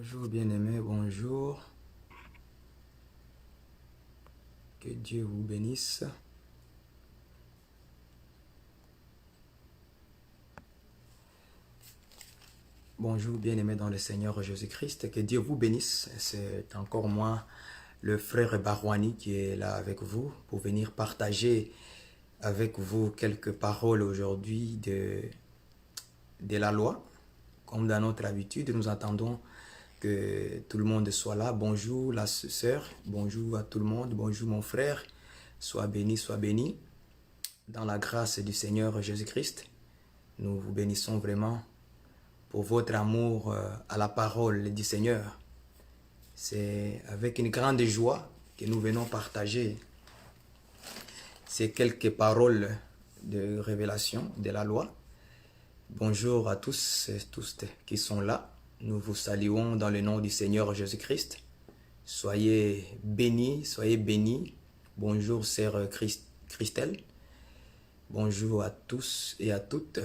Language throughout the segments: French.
Bonjour bien-aimés, bonjour. Que Dieu vous bénisse. Bonjour bien-aimés dans le Seigneur Jésus-Christ. Que Dieu vous bénisse. C'est encore moi, le frère Barouani, qui est là avec vous pour venir partager avec vous quelques paroles aujourd'hui de la loi. Comme dans notre habitude, nous attendons que tout le monde soit là. Bonjour la sœur, bonjour à tout le monde, bonjour mon frère. Sois béni dans la grâce du Seigneur Jésus-Christ. Nous vous bénissons vraiment pour votre amour à la parole du Seigneur. C'est avec une grande joie que nous venons partager ces quelques paroles de révélation de la loi. Bonjour à tous et tous qui sont là. Nous vous saluons dans le nom du Seigneur Jésus-Christ. Soyez bénis, soyez bénis. Bonjour sœur Christelle. Bonjour à tous et à toutes.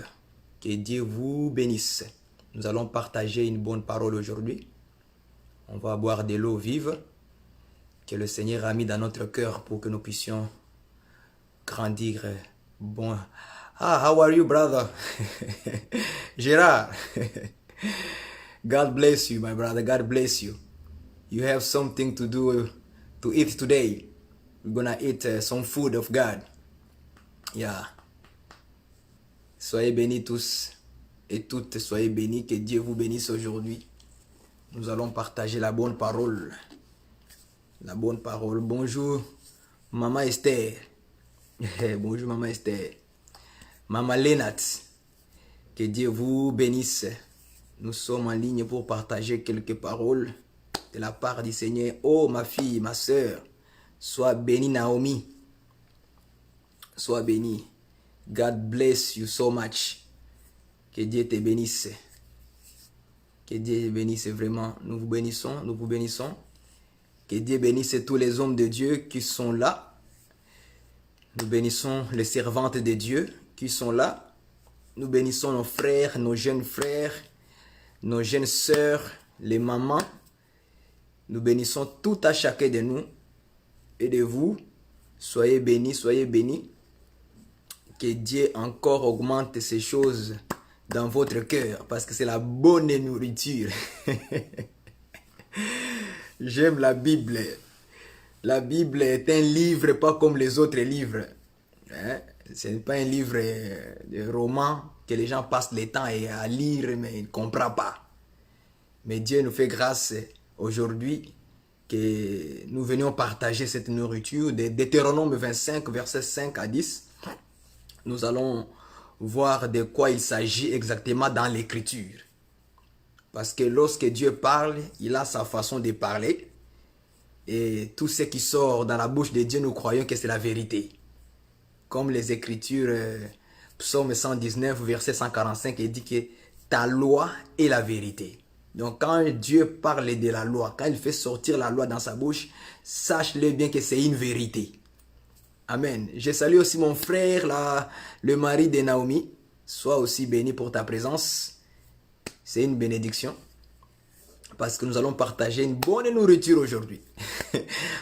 Que Dieu vous bénisse. Nous allons partager une bonne parole aujourd'hui. On va boire de l'eau vive que le Seigneur a mis dans notre cœur pour que nous puissions grandir. Bon. Ah, how are you, brother? Gérard. God bless you, my brother. God bless you. You have something to do, to eat today. We're gonna eat some food of God. Yeah. Soyez bénis tous et toutes. Soyez bénis. Que Dieu vous bénisse aujourd'hui. Nous allons partager la bonne parole. La bonne parole. Bonjour, Maman Esther. Bonjour, Maman Esther. Maman Lénat. Que Dieu vous bénisse. Nous sommes en ligne pour partager quelques paroles de la part du Seigneur. Oh, ma fille, ma soeur, sois bénie, Naomi. Sois bénie. God bless you so much. Que Dieu te bénisse. Que Dieu te bénisse vraiment. Nous vous bénissons, nous vous bénissons. Que Dieu bénisse tous les hommes de Dieu qui sont là. Nous bénissons les servantes de Dieu qui sont là. Nous bénissons nos frères, nos jeunes sœurs, les mamans. Nous bénissons tout à chacun de nous et de vous. Soyez bénis, soyez bénis. Que Dieu encore augmente ces choses dans votre cœur parce que c'est la bonne nourriture. J'aime la Bible. La Bible est un livre pas comme les autres livres. Hein? Ce n'est pas un livre de roman que les gens passent le temps à lire mais ils ne comprennent pas. Mais Dieu nous fait grâce aujourd'hui que nous venions partager cette nourriture de Deutéronome 25, versets 5 à 10. Nous allons voir de quoi il s'agit exactement dans l'écriture. Parce que lorsque Dieu parle, il a sa façon de parler. Et tout ce qui sort dans la bouche de Dieu, nous croyons que c'est la vérité. Comme les écritures, psaume 119, verset 145, il dit que ta loi est la vérité. Donc quand Dieu parle de la loi, quand il fait sortir la loi dans sa bouche, sache-le bien que c'est une vérité. Amen. Je salue aussi mon frère, le mari de Naomi. Sois aussi béni pour ta présence. C'est une bénédiction. Parce que nous allons partager une bonne nourriture aujourd'hui.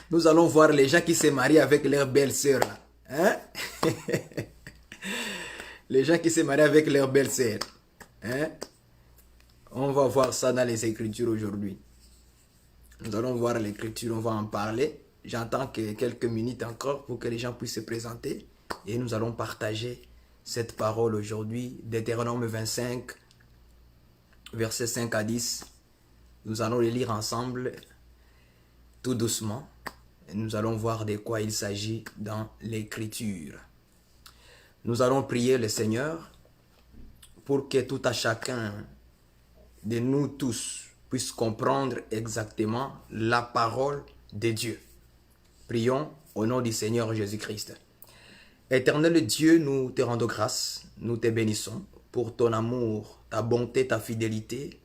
Nous allons voir les gens qui se marient avec leur belle-sœur. Hein? Les gens qui se marient avec leur belle-sœur. Hein? On va voir ça dans les Écritures aujourd'hui. Nous allons voir l'Écriture, on va en parler. J'entends que quelques minutes encore pour que les gens puissent se présenter. Et nous allons partager cette parole aujourd'hui. Deutéronome 25, versets 5 à 10. Nous allons les lire ensemble, tout doucement. Et nous allons voir de quoi il s'agit dans l'Écriture. Nous allons prier le Seigneur pour que tout à chacun de nous tous puisse comprendre exactement la parole de Dieu. Prions au nom du Seigneur Jésus-Christ. Éternel Dieu, nous te rendons grâce, nous te bénissons pour ton amour, ta bonté, ta fidélité.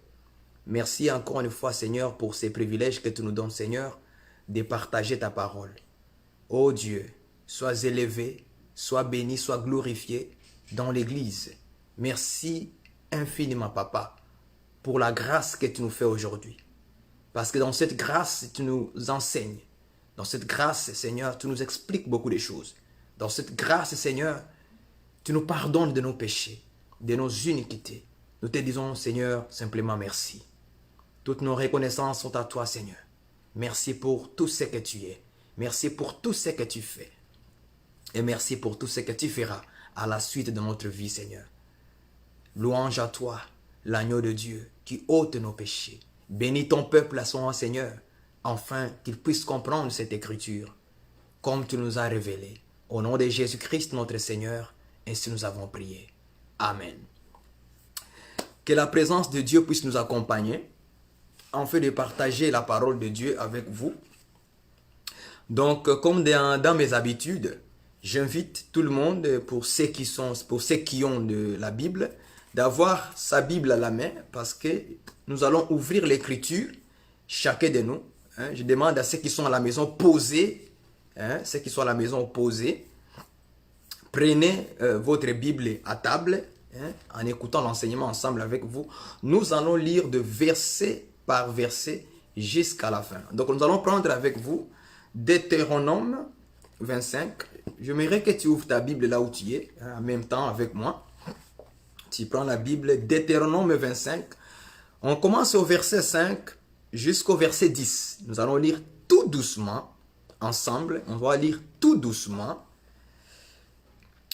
Merci encore une fois, Seigneur, pour ces privilèges que tu nous donnes, Seigneur, de partager ta parole. Ô Dieu, sois élevé, sois béni, sois glorifié dans l'Église. Merci infiniment, Papa, pour la grâce que tu nous fais aujourd'hui. Parce que dans cette grâce, tu nous enseignes. Dans cette grâce, Seigneur, tu nous expliques beaucoup de choses. Dans cette grâce, Seigneur, tu nous pardonnes de nos péchés, de nos iniquités. Nous te disons, Seigneur, simplement merci. Toutes nos reconnaissances sont à toi, Seigneur. Merci pour tout ce que tu es. Merci pour tout ce que tu fais. Et merci pour tout ce que tu feras à la suite de notre vie, Seigneur. Louange à toi, l'agneau de Dieu, qui ôte nos péchés. Bénis ton peuple à son Seigneur, afin qu'il puisse comprendre cette écriture, comme tu nous as révélé. Au nom de Jésus-Christ, notre Seigneur, ainsi nous avons prié. Amen. Que la présence de Dieu puisse nous accompagner, en fait de partager la parole de Dieu avec vous. Donc, comme dans mes habitudes, j'invite tout le monde, pour ceux qui ont de la Bible, d'avoir sa Bible à la main, parce que nous allons ouvrir l'écriture, chacun de nous. Je demande à ceux qui sont à la maison posés, prenez votre Bible à table, en écoutant l'enseignement ensemble avec vous. Nous allons lire de verset par verset jusqu'à la fin. Donc nous allons prendre avec vous Deutéronome 25. J'aimerais que tu ouvres ta Bible là où tu es, en même temps avec moi. Tu prends la Bible, Deutéronome 25. On commence au verset 5 jusqu'au verset 10. Nous allons lire tout doucement, ensemble. On va lire tout doucement.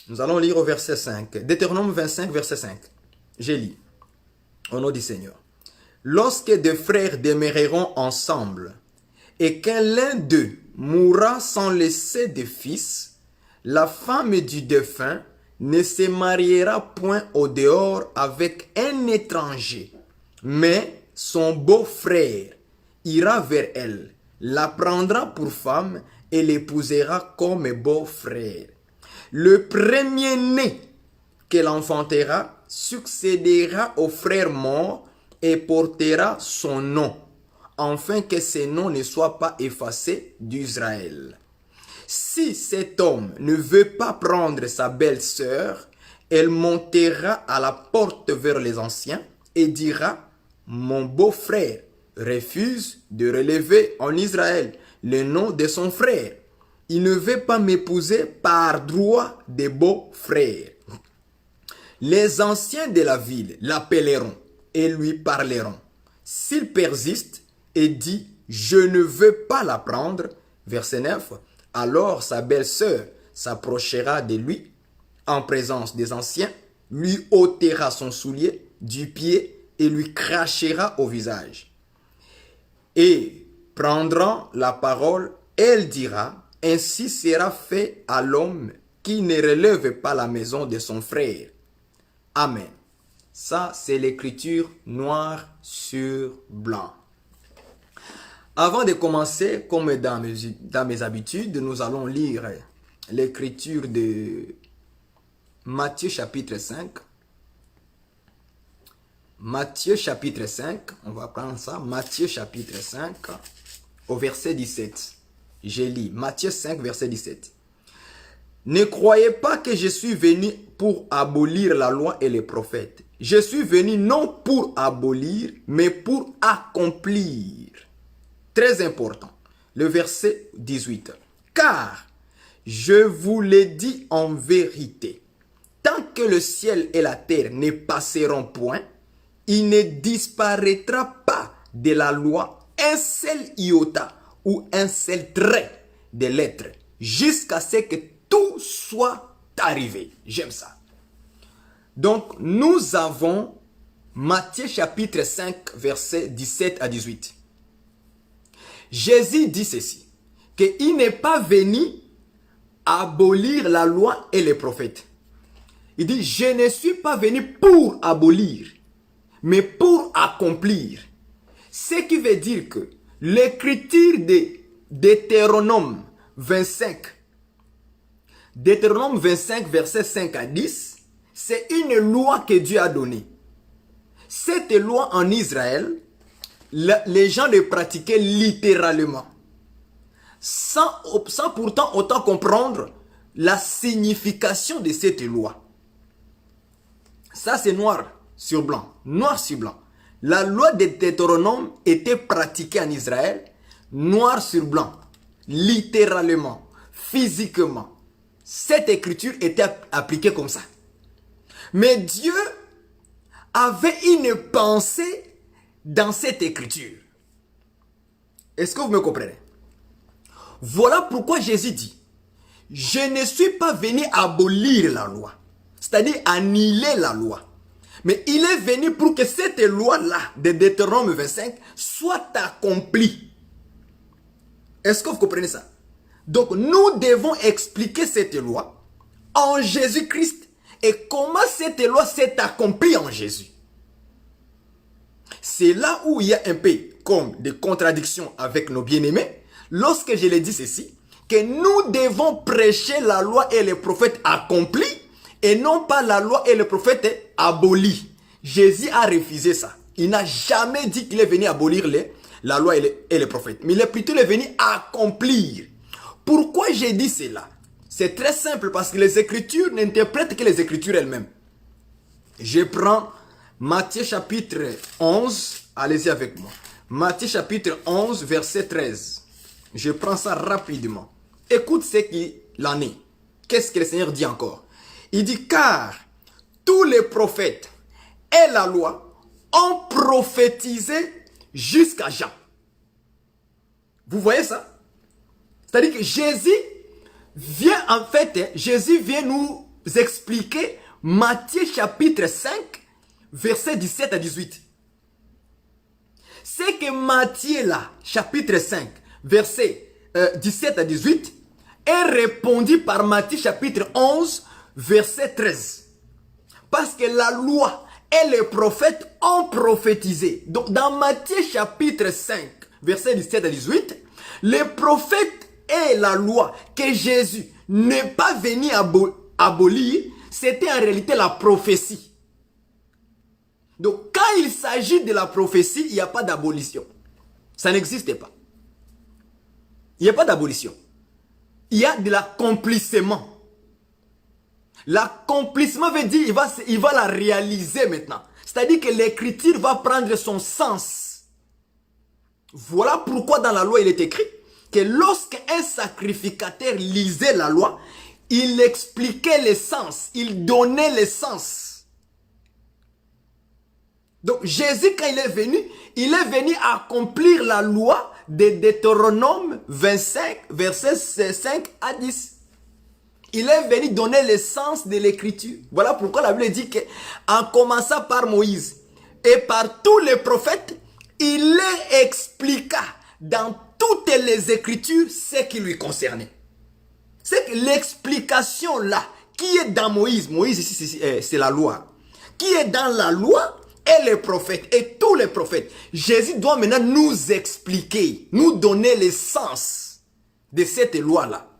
Nous allons lire au verset 5. Deutéronome 25, verset 5. Je lis. Au nom du Seigneur. Lorsque deux frères demeureront ensemble, et qu'un l'un d'eux mourra sans laisser de fils, la femme du défunt ne se mariera point au dehors avec un étranger, mais son beau-frère ira vers elle, la prendra pour femme et l'épousera comme beau-frère. Le premier-né qu'elle enfantera succédera au frère mort et portera son nom, afin que ce nom ne soit pas effacé d'Israël. Si cet homme ne veut pas prendre sa belle-sœur, elle montera à la porte vers les anciens et dira, mon beau-frère refuse de relever en Israël le nom de son frère. Il ne veut pas m'épouser par droit de beau-frère. Les anciens de la ville l'appelleront et lui parleront. S'il persiste et dit, je ne veux pas la prendre, verset 9, alors sa belle-sœur s'approchera de lui en présence des anciens, lui ôtera son soulier du pied et lui crachera au visage. Et prendra la parole, elle dira, ainsi sera fait à l'homme qui ne relève pas la maison de son frère. Amen. Ça, c'est l'écriture noir sur blanc. Avant de commencer, comme dans mes habitudes, nous allons lire l'écriture de Matthieu chapitre 5. Matthieu chapitre 5, on va prendre ça. Matthieu chapitre 5, au verset 17. Je lis Matthieu 5, verset 17. Ne croyez pas que je suis venu pour abolir la loi et les prophètes. Je suis venu non pour abolir, mais pour accomplir. Très important. Le verset 18. Car je vous l'ai dit en vérité, tant que le ciel et la terre ne passeront point, il ne disparaîtra pas de la loi un seul iota ou un seul trait de lettre, jusqu'à ce que tout soit arrivé. J'aime ça. Donc, nous avons Matthieu chapitre 5, versets 17 à 18. Jésus dit ceci, qu'il n'est pas venu abolir la loi et les prophètes. Il dit, je ne suis pas venu pour abolir, mais pour accomplir. Ce qui veut dire que l'écriture de Deutéronome 25, versets 5 à 10, c'est une loi que Dieu a donnée. Cette loi en Israël, les gens le pratiquaient littéralement, sans pourtant autant comprendre la signification de cette loi. Ça, c'est noir sur blanc. Noir sur blanc. La loi de Deutéronome était pratiquée en Israël, noir sur blanc, littéralement, physiquement. Cette écriture était appliquée comme ça. Mais Dieu avait une pensée dans cette écriture. Est-ce que vous me comprenez? Voilà pourquoi Jésus dit, je ne suis pas venu abolir la loi, c'est-à-dire annihiler la loi. Mais il est venu pour que cette loi-là de Deutéronome 25 soit accomplie. Est-ce que vous comprenez ça? Donc nous devons expliquer cette loi en Jésus-Christ et comment cette loi s'est accomplie en Jésus. C'est là où il y a un peu comme des contradictions avec nos bien-aimés. Lorsque je les dis ceci, que nous devons prêcher la loi et les prophètes accomplis et non pas la loi et les prophètes abolis. Jésus a refusé ça. Il n'a jamais dit qu'il est venu abolir la loi et les prophètes. Mais il est plutôt venu accomplir. Pourquoi j'ai dit cela? C'est très simple parce que les Écritures n'interprètent que les Écritures elles-mêmes. Je prends Matthieu chapitre 11. Allez-y avec moi. Matthieu chapitre 11 verset 13. Je prends ça rapidement. Écoute ce qu'il en est. Qu'est-ce que le Seigneur dit encore? Il dit, car tous les prophètes et la loi ont prophétisé jusqu'à Jean. Vous voyez ça? C'est-à-dire que Jésus vient nous expliquer Matthieu chapitre 5, verset 17 à 18. C'est que Matthieu là, chapitre 5, verset 17 à 18, est répondu par Matthieu chapitre 11, verset 13. Parce que la loi et les prophètes ont prophétisé. Donc dans Matthieu chapitre 5, verset 17 à 18, les prophètes et la loi que Jésus n'est pas venu abolir, c'était en réalité la prophétie. Donc quand il s'agit de la prophétie, il n'y a pas d'abolition. Ça n'existe pas. Il n'y a pas d'abolition. Il y a de l'accomplissement. L'accomplissement veut dire il va la réaliser maintenant. C'est-à-dire que l'écriture va prendre son sens. Voilà pourquoi dans la loi il est écrit que lorsqu'un sacrificateur lisait la loi, il expliquait le sens, il donnait le sens. Donc Jésus quand il est venu accomplir la loi de Deutéronome 25, versets 5 à 10. Il est venu donner le sens de l'écriture. Voilà pourquoi la Bible dit qu'en commençant par Moïse et par tous les prophètes, il leur expliqua dans toutes les écritures ce qui lui concernait. C'est que l'explication là, qui est dans Moïse, Moïse ici c'est la loi, qui est dans la loi et les prophètes, et tous les prophètes, Jésus doit maintenant nous expliquer, nous donner le sens de cette loi-là.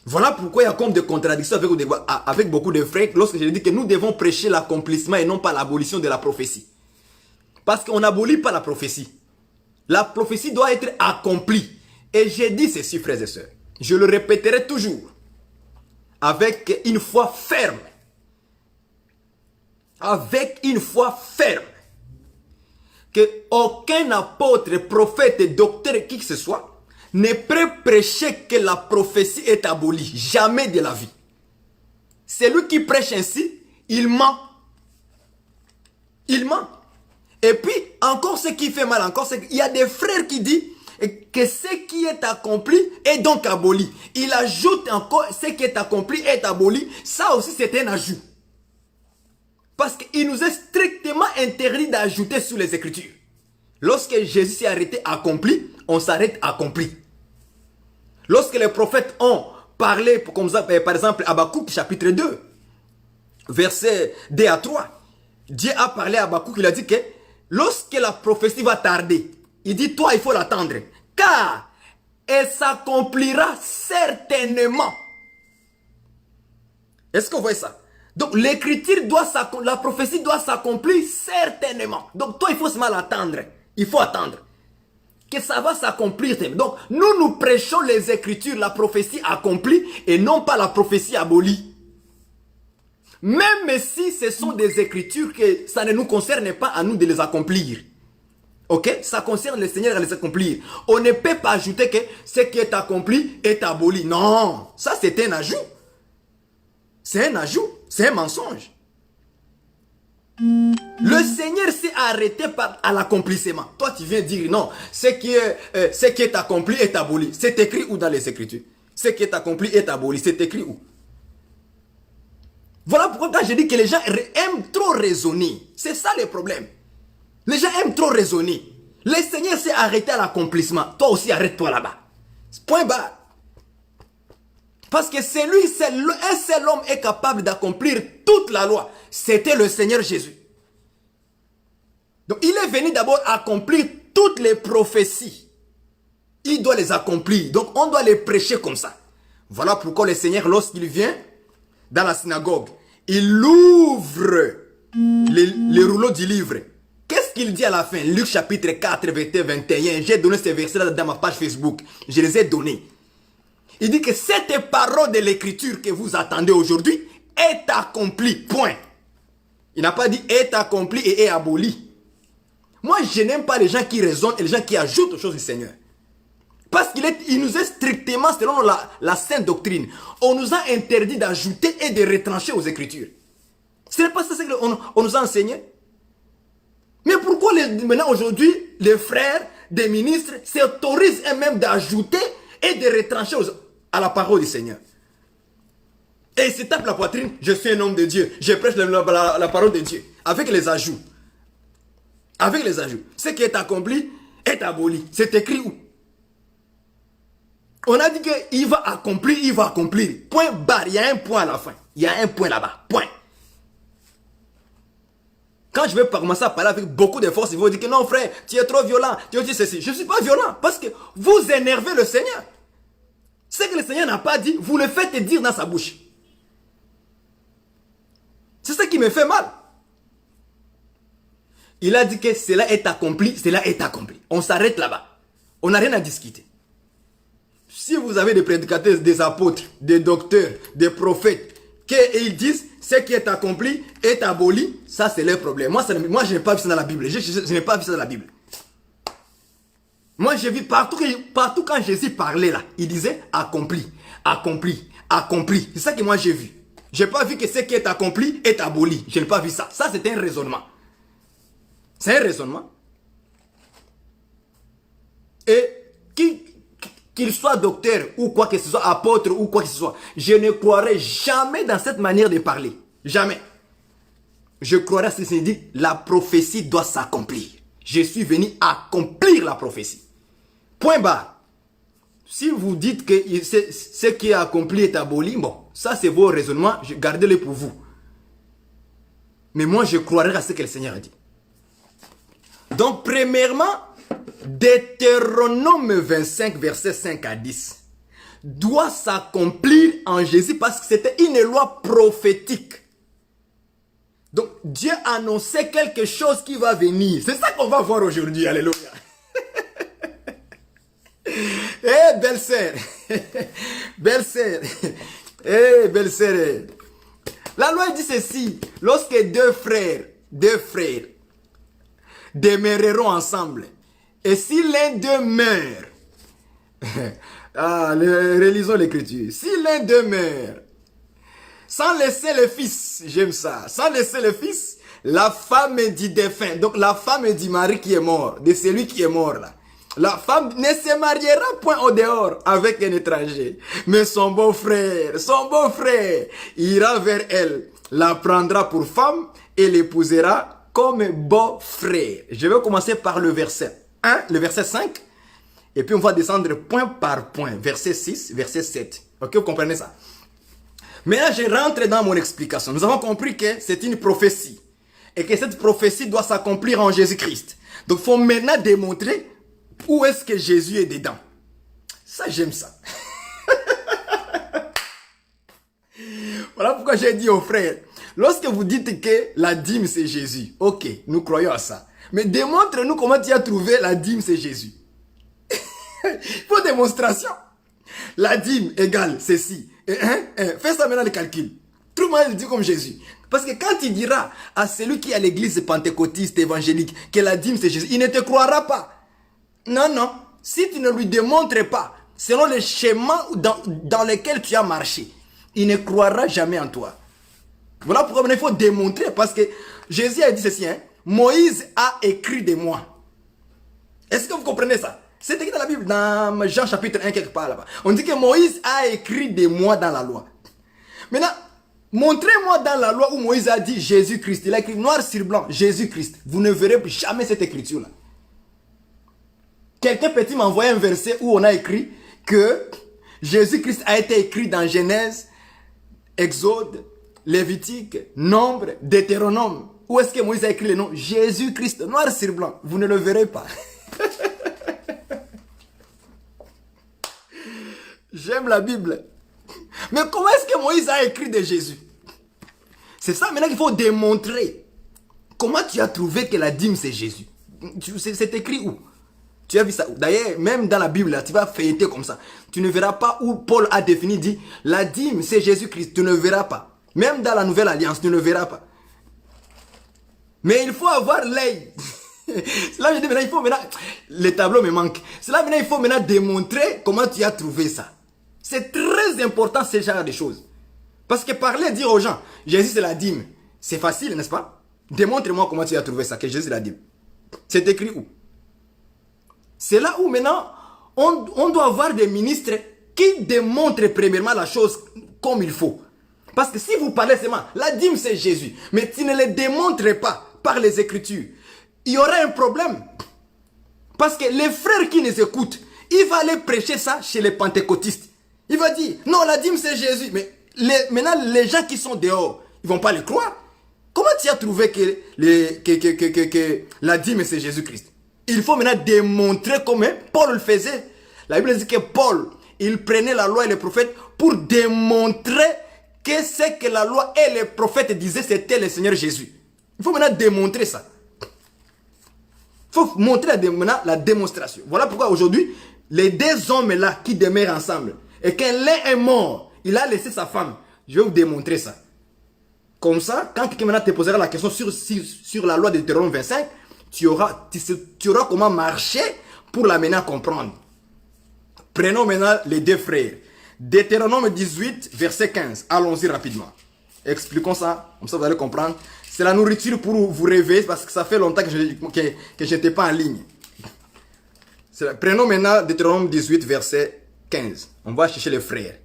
Voilà pourquoi il y a comme des contradictions avec beaucoup de frères lorsque je dis que nous devons prêcher l'accomplissement et non pas l'abolition de la prophétie. Parce qu'on n'abolit pas la prophétie. La prophétie doit être accomplie. Et j'ai dit ceci, frères et sœurs. Je le répéterai toujours. Avec une foi ferme. Avec une foi ferme. Que aucun apôtre, prophète, docteur, qui que ce soit, ne peut prêcher que la prophétie est abolie. Jamais de la vie. Celui qui prêche ainsi, il ment. Il ment. Et puis, encore ce qui fait mal, c'est qu'il y a des frères qui disent que ce qui est accompli est donc aboli. Il ajoute encore ce qui est accompli est aboli. Ça aussi, c'est un ajout. Parce qu'il nous est strictement interdit d'ajouter sur les Écritures. Lorsque Jésus s'est arrêté accompli, on s'arrête accompli. Lorsque les prophètes ont parlé, comme ça, par exemple, Habakkuk chapitre 2, verset 2 à 3, Dieu a parlé à Habakkuk, il a dit que lorsque la prophétie va tarder, il dit, toi, il faut l'attendre, car elle s'accomplira certainement. Est-ce que vous voyez ça? Donc, l'écriture la prophétie doit s'accomplir certainement. Donc, toi, il faut seulement l'attendre. Il faut attendre que ça va s'accomplir. Donc, nous prêchons les Écritures, la prophétie accomplie et non pas la prophétie abolie. Même si ce sont des écritures que ça ne nous concerne pas à nous de les accomplir. Ok? Ça concerne le Seigneur à les accomplir. On ne peut pas ajouter que ce qui est accompli est aboli. Non, ça c'est un ajout. C'est un ajout, c'est un mensonge. Le Seigneur s'est arrêté à l'accomplissement. Toi tu viens dire non, ce qui est accompli est aboli. C'est écrit où dans les Écritures? Ce qui est accompli est aboli. C'est écrit où? Voilà pourquoi quand je dis que les gens aiment trop raisonner, c'est ça le problème. Les gens aiment trop raisonner. Le Seigneur s'est arrêté à l'accomplissement. Toi aussi, arrête-toi là-bas. Point barre. Parce que c'est lui, un seul homme est capable d'accomplir toute la loi. C'était le Seigneur Jésus. Donc, il est venu d'abord accomplir toutes les prophéties. Il doit les accomplir. Donc, on doit les prêcher comme ça. Voilà pourquoi le Seigneur, lorsqu'il vient dans la synagogue, il ouvre les rouleaux du livre. Qu'est-ce qu'il dit à la fin? Luc chapitre 4, verset 21. J'ai donné ces versets-là dans ma page Facebook. Je les ai donnés. Il dit que cette parole de l'écriture que vous attendez aujourd'hui est accomplie. Point. Il n'a pas dit est accomplie et est abolie. Moi, je n'aime pas les gens qui raisonnent et les gens qui ajoutent aux choses du Seigneur. Parce qu'il nous est strictement, selon la sainte doctrine, on nous a interdit d'ajouter et de retrancher aux Écritures. Ce n'est pas ça qu'on nous a enseigné. Mais pourquoi maintenant aujourd'hui, les frères des ministres s'autorisent eux-mêmes d'ajouter et de retrancher à la parole du Seigneur? Et ils se tapent la poitrine, je suis un homme de Dieu, je prêche la parole de Dieu. Avec les ajouts. Avec les ajouts. Ce qui est accompli est aboli. C'est écrit où? On a dit qu'il va accomplir, il va accomplir. Point barre, il y a un point à la fin. Il y a un point là-bas. Point. Quand je vais commencer à parler avec beaucoup de force, ils vont dire que non frère, tu es trop violent, tu dis ceci. Je ne suis pas violent parce que vous énervez le Seigneur. Ce que le Seigneur n'a pas dit, vous le faites dire dans sa bouche. C'est ça qui me fait mal. Il a dit que cela est accompli, cela est accompli. On s'arrête là-bas. On n'a rien à discuter. Si vous avez des prédicateurs, des apôtres, des docteurs, des prophètes, qu'ils disent ce qui est accompli est aboli, ça c'est leur problème. Moi je n'ai pas vu ça dans la Bible. Je n'ai pas vu ça dans la Bible. Moi j'ai vu partout quand Jésus parlait là, il disait accompli, accompli, accompli. C'est ça que moi j'ai vu. Je n'ai pas vu que ce qui est accompli est aboli. Je n'ai pas vu ça. Ça c'est un raisonnement. C'est un raisonnement. Et qu'il soit docteur ou quoi que ce soit, apôtre ou quoi que ce soit, je ne croirai jamais dans cette manière de parler. Jamais. Je croirai à ce que c'est dit, la prophétie doit s'accomplir. Je suis venu accomplir la prophétie. Point barre. Si vous dites que ce qui est accompli est aboli, bon, ça c'est vos raisonnements, gardez-les pour vous. Mais moi je croirai à ce que le Seigneur a dit. Donc premièrement, Deutéronome 25, versets 5 à 10, doit s'accomplir en Jésus parce que c'était une loi prophétique. Donc, Dieu annonçait quelque chose qui va venir. C'est ça qu'on va voir aujourd'hui. Alléluia. Eh, belle sœur. Belle sœur. Eh, belle sœur. La loi dit ceci. Lorsque deux frères demeureront ensemble, et si l'un d'eux meurt, relisons l'écriture, si l'un d'eux meurt, sans laisser le fils, j'aime ça, sans laisser le fils, la femme du défunt, donc la femme du mari qui est mort, de celui qui est mort là, la femme ne se mariera point au dehors avec un étranger, mais son beau-frère, ira vers elle, la prendra pour femme et l'épousera comme beau-frère. Je vais commencer par le verset 1, le verset 5, et puis on va descendre point par point, verset 6, verset 7. Ok, vous comprenez ça? Maintenant, je rentre dans mon explication. Nous avons compris que c'est une prophétie, et que cette prophétie doit s'accomplir en Jésus-Christ. Donc, il faut maintenant démontrer où est-ce que Jésus est dedans. Ça, j'aime ça. Voilà pourquoi j'ai dit aux frères, lorsque vous dites que la dîme c'est Jésus, ok, nous croyons à ça. Mais démontre-nous comment tu as trouvé la dîme c'est Jésus. Il faut démonstration. La dîme égale ceci. Fais ça maintenant le calcul. Trouve-moi un Dieu comme Jésus. Parce que quand il dira à celui qui est à l'église pentecôtiste évangélique que la dîme c'est Jésus, il ne te croira pas. Non, non. Si tu ne lui démontres pas, selon le schéma dans lequel tu as marché, il ne croira jamais en toi. Voilà pourquoi il faut démontrer. Parce que Jésus a dit ceci, hein, Moïse a écrit de moi. Est-ce que vous comprenez ça? C'est écrit dans la Bible, dans Jean chapitre 1 quelque part là-bas. On dit que Moïse a écrit de moi dans la loi. Maintenant, montrez-moi dans la loi où Moïse a dit Jésus-Christ. Il a écrit noir sur blanc, Jésus-Christ. Vous ne verrez jamais cette écriture-là. Quelqu'un peut-il m'envoyer un verset où on a écrit que Jésus-Christ a été écrit dans Genèse, Exode, Lévitique, Nombre, Deutéronome. Où est-ce que Moïse a écrit le nom? Jésus-Christ, noir sur blanc. Vous ne le verrez pas. J'aime la Bible. Mais comment est-ce que Moïse a écrit de Jésus? C'est ça maintenant qu'il faut démontrer. Comment tu as trouvé que la dîme c'est Jésus? C'est écrit où? Tu as vu ça? D'ailleurs, même dans la Bible, là, tu vas feuilleter comme ça. Tu ne verras pas où Paul a défini, dit, la dîme c'est Jésus-Christ. Tu ne verras pas. Même dans la Nouvelle Alliance, tu ne verras pas. Mais il faut avoir l'œil. C'est là que je dis maintenant, il faut maintenant, les tableaux me manquent. C'est là maintenant, il faut maintenant démontrer comment tu as trouvé ça. C'est très important ce genre de choses. Parce que parler, dire aux gens, Jésus c'est la dîme, c'est facile, n'est-ce pas? Démontre-moi comment tu as trouvé ça, que Jésus c'est la dîme. C'est écrit où? C'est là où maintenant, on doit avoir des ministres qui démontrent premièrement la chose comme il faut. Parce que si vous parlez seulement, la dîme c'est Jésus, mais tu ne le démontres pas par les Écritures, il y aura un problème. Parce que les frères qui nous écoutent, il va aller prêcher ça chez les pentecôtistes. Il va dire, non, la dîme c'est Jésus. Mais maintenant, les gens qui sont dehors, ils ne vont pas le croire. Comment tu as trouvé que la dîme c'est Jésus-Christ? Il faut maintenant démontrer comment Paul le faisait. La Bible dit que Paul, il prenait la loi et les prophètes pour démontrer que ce que la loi et les prophètes disaient, c'était le Seigneur Jésus. Il faut maintenant démontrer ça. Il faut montrer maintenant la démonstration. Voilà pourquoi aujourd'hui, les deux hommes-là qui demeurent ensemble, et quand l'un est mort, il a laissé sa femme. Je vais vous démontrer ça. Comme ça, quand quelqu'un maintenant te posera la question sur la loi de Deutéronome 25, tu auras comment marcher pour l'amener à comprendre. Prenons maintenant les deux frères. Deutéronome 18, verset 15. Allons-y rapidement. Expliquons ça, comme ça vous allez comprendre. C'est la nourriture pour vous réveiller parce que ça fait longtemps que je n'étais pas en ligne. Prenons maintenant Deutéronome 18, verset 15. On va chercher les frères.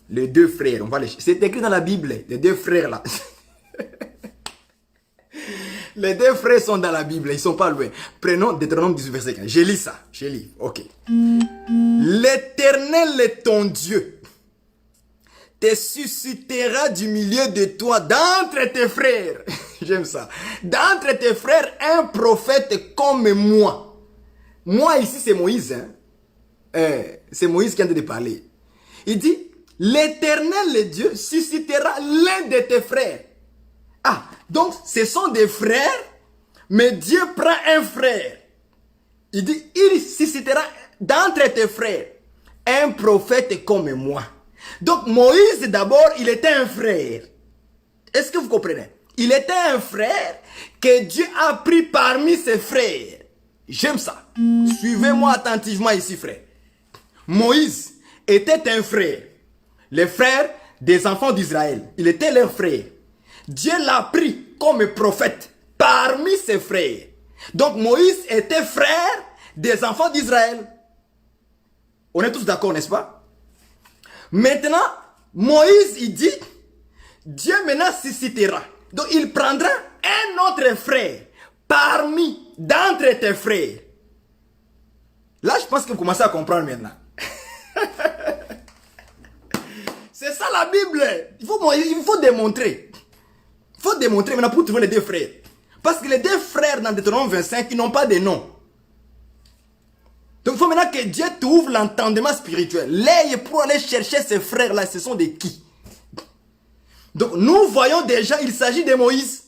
Les deux frères, on va les chercher. C'est écrit dans la Bible, les deux frères là. Les deux frères sont dans la Bible, ils ne sont pas loin. Prenons Deutéronome 18, verset 15. Je lis ça, je lis, ok. L'Éternel est ton Dieu te suscitera du milieu de toi, d'entre tes frères. J'aime ça. D'entre tes frères, un prophète comme moi. Moi ici, c'est Moïse. Hein? C'est Moïse qui vient de parler. Il dit, l'Éternel, le Dieu, suscitera l'un de tes frères. Ah, donc ce sont des frères, mais Dieu prend un frère. Il dit, il suscitera d'entre tes frères un prophète comme moi. Donc Moïse d'abord, il était un frère. Est-ce que vous comprenez? Il était un frère que Dieu a pris parmi ses frères. J'aime ça. Suivez-moi attentivement ici, frère. Moïse était un frère. Les frères des enfants d'Israël. Il était leur frère. Dieu l'a pris comme prophète parmi ses frères. Donc Moïse était frère des enfants d'Israël. On est tous d'accord, n'est-ce pas? Maintenant, Moïse, il dit, Dieu maintenant suscitera. Donc il prendra un autre frère d'entre tes frères. Là, je pense que vous commencez à comprendre maintenant. C'est ça la Bible. Il faut démontrer. Il faut démontrer maintenant pour trouver les deux frères. Parce que les deux frères dans Deutéronome 25, ils n'ont pas de nom. Donc il faut maintenant que Dieu t'ouvre l'entendement spirituel. L'œil pour aller chercher ces frères-là, ce sont des qui? Donc nous voyons déjà, il s'agit de Moïse.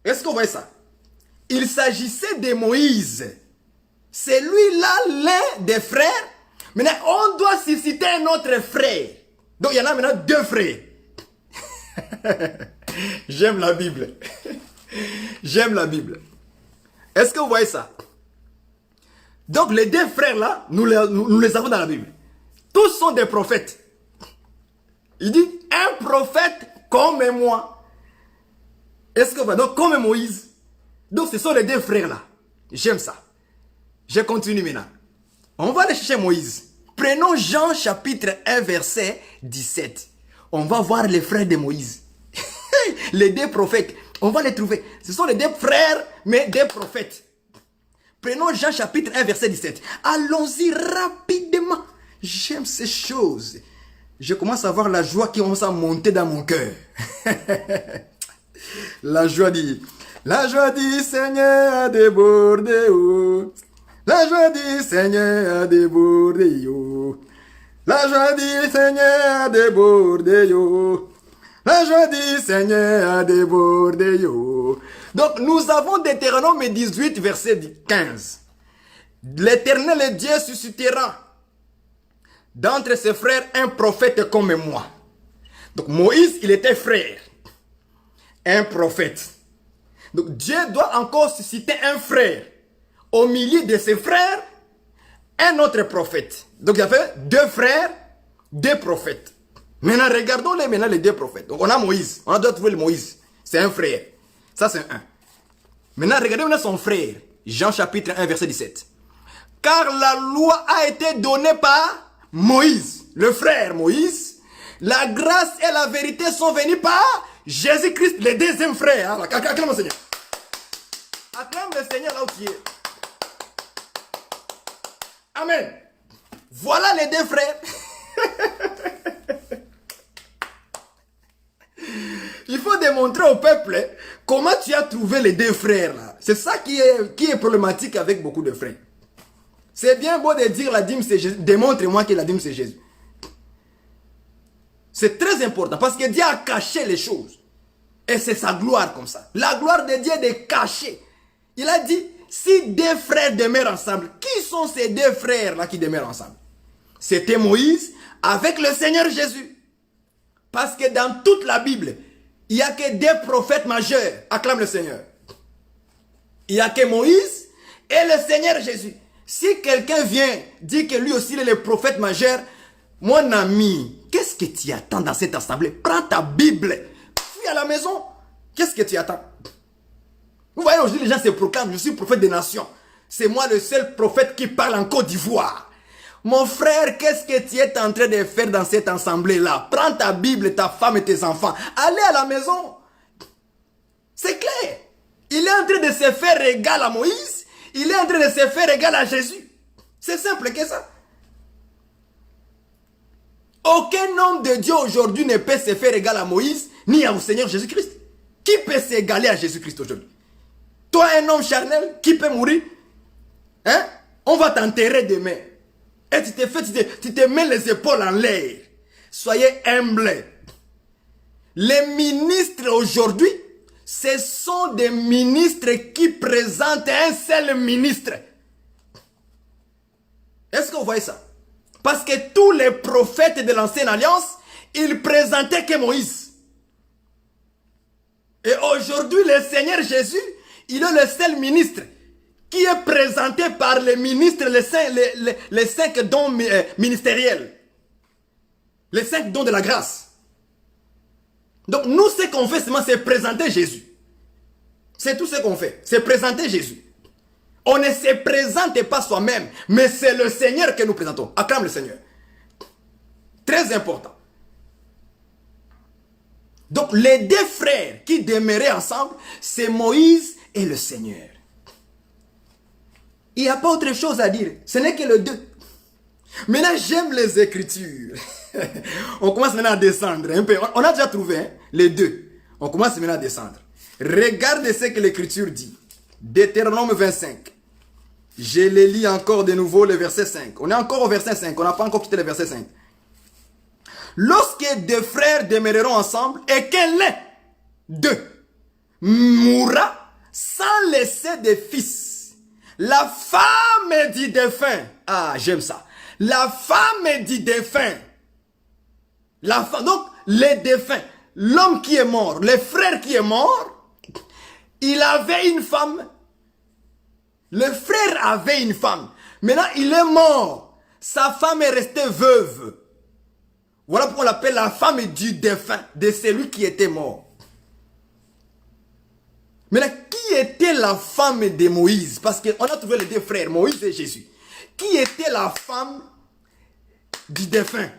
Est-ce que vous voyez ça? Il s'agissait de Moïse. C'est lui-là l'un des frères. Maintenant, on doit susciter un autre frère. Donc il y en a maintenant deux frères. J'aime la Bible. J'aime la Bible. Est-ce que vous voyez ça? Donc les deux frères là, nous les avons dans la Bible. Tous sont des prophètes. Il dit, un prophète comme moi. Est-ce que vous voyez? Donc comme Moïse. Donc ce sont les deux frères là. J'aime ça. Je continue maintenant. On va aller chercher Moïse. Prenons Jean chapitre 1 verset 17. On va voir les frères de Moïse. Les deux prophètes. On va les trouver. Ce sont les deux frères, mais des prophètes. Prenons Jean chapitre 1 verset 17. Allons-y rapidement. J'aime ces choses. Je commence à voir la joie qui commence à monter dans mon cœur. La joie du Seigneur a débordé. Oh. La joie du Seigneur a débordé. Oh. La joie du Seigneur a débordé. Oh. La joie du Seigneur a débordé. Oh. Donc nous avons Deutéronome 18 verset 15. L'Éternel Dieu suscitera d'entre ses frères un prophète comme moi. Donc Moïse, il était frère. Un prophète. Donc Dieu doit encore susciter un frère. Au milieu de ses frères, un autre prophète. Donc il y avait deux frères, deux prophètes. Maintenant, regardons les deux prophètes. Donc on a Moïse. On doit trouver le Moïse. C'est un frère. Ça c'est un. Maintenant, regardez maintenant son frère. Jean chapitre 1 verset 17. Car la loi a été donnée par Moïse. Le frère Moïse. La grâce et la vérité sont venues par Jésus-Christ, le deuxième frère. Acclame le Seigneur. Acclame le Seigneur là où tu es. Amen. Voilà les deux frères. Il faut démontrer au peuple comment tu as trouvé les deux frères là. C'est ça qui est problématique avec beaucoup de frères. C'est bien beau de dire la dîme c'est Jésus. Démontre-moi que la dîme c'est Jésus. C'est très important parce que Dieu a caché les choses. Et c'est sa gloire comme ça. La gloire de Dieu est de cacher. Il a dit, si deux frères demeurent ensemble, qui sont ces deux frères là qui demeurent ensemble? C'était Moïse avec le Seigneur Jésus. Parce que dans toute la Bible, il n'y a que deux prophètes majeurs. Acclame le Seigneur. Il n'y a que Moïse et le Seigneur Jésus. Si quelqu'un vient dire que lui aussi il est le prophète majeur, mon ami, qu'est-ce que tu attends dans cette assemblée? Prends ta Bible, fuis à la maison. Qu'est-ce que tu attends? Vous voyez, aujourd'hui les gens se proclament, je suis prophète des nations. C'est moi le seul prophète qui parle en Côte d'Ivoire. Mon frère, qu'est-ce que tu es en train de faire dans cette assemblée-là? Prends ta Bible, ta femme et tes enfants. Allez à la maison. C'est clair. Il est en train de se faire égal à Moïse. Il est en train de se faire égal à Jésus. C'est simple que ça. Aucun homme de Dieu aujourd'hui ne peut se faire égal à Moïse, ni au Seigneur Jésus-Christ. Qui peut s'égaler à Jésus-Christ aujourd'hui? Toi, un homme charnel, qui peut mourir? Hein? On va t'enterrer demain. Et tu te mets les épaules en l'air. Soyez humbles. Les ministres aujourd'hui, ce sont des ministres qui présentent un seul ministre. Est-ce que vous voyez ça? Parce que tous les prophètes de l'ancienne alliance, ils présentaient que Moïse. Et aujourd'hui, le Seigneur Jésus, il est le seul ministre qui est présenté par les ministres, les cinq dons ministériels. Les 5 dons de la grâce. Donc nous, ce qu'on fait, c'est présenter Jésus. C'est tout ce qu'on fait. C'est présenter Jésus. On ne se présente pas soi-même, mais c'est le Seigneur que nous présentons. Acclame le Seigneur. Très important. Donc les deux frères qui demeuraient ensemble, c'est Moïse et le Seigneur. Il n'y a pas autre chose à dire. Ce n'est que les deux. Maintenant, j'aime les Écritures. On commence maintenant à descendre un peu. On a déjà trouvé les deux. On commence maintenant à descendre. Regarde ce que l'Écriture dit. Deutéronome 25. Je les lis encore de nouveau le verset 5. On est encore au verset 5. On n'a pas encore quitté le verset 5. Lorsque deux frères demeureront ensemble et qu'un l'un d'eux mourra sans laisser de fils, la femme du défunt, ah j'aime ça, la femme du défunt, la femme, donc les défunts, l'homme qui est mort, le frère qui est mort, il avait une femme. Le frère avait une femme. Maintenant, il est mort. Sa femme est restée veuve. Voilà pourquoi on l'appelle la femme du défunt, de celui qui était mort. Maintenant, qui était la femme de Moïse? Parce qu'on a trouvé les deux frères, Moïse et Jésus. Qui était la femme du défunt?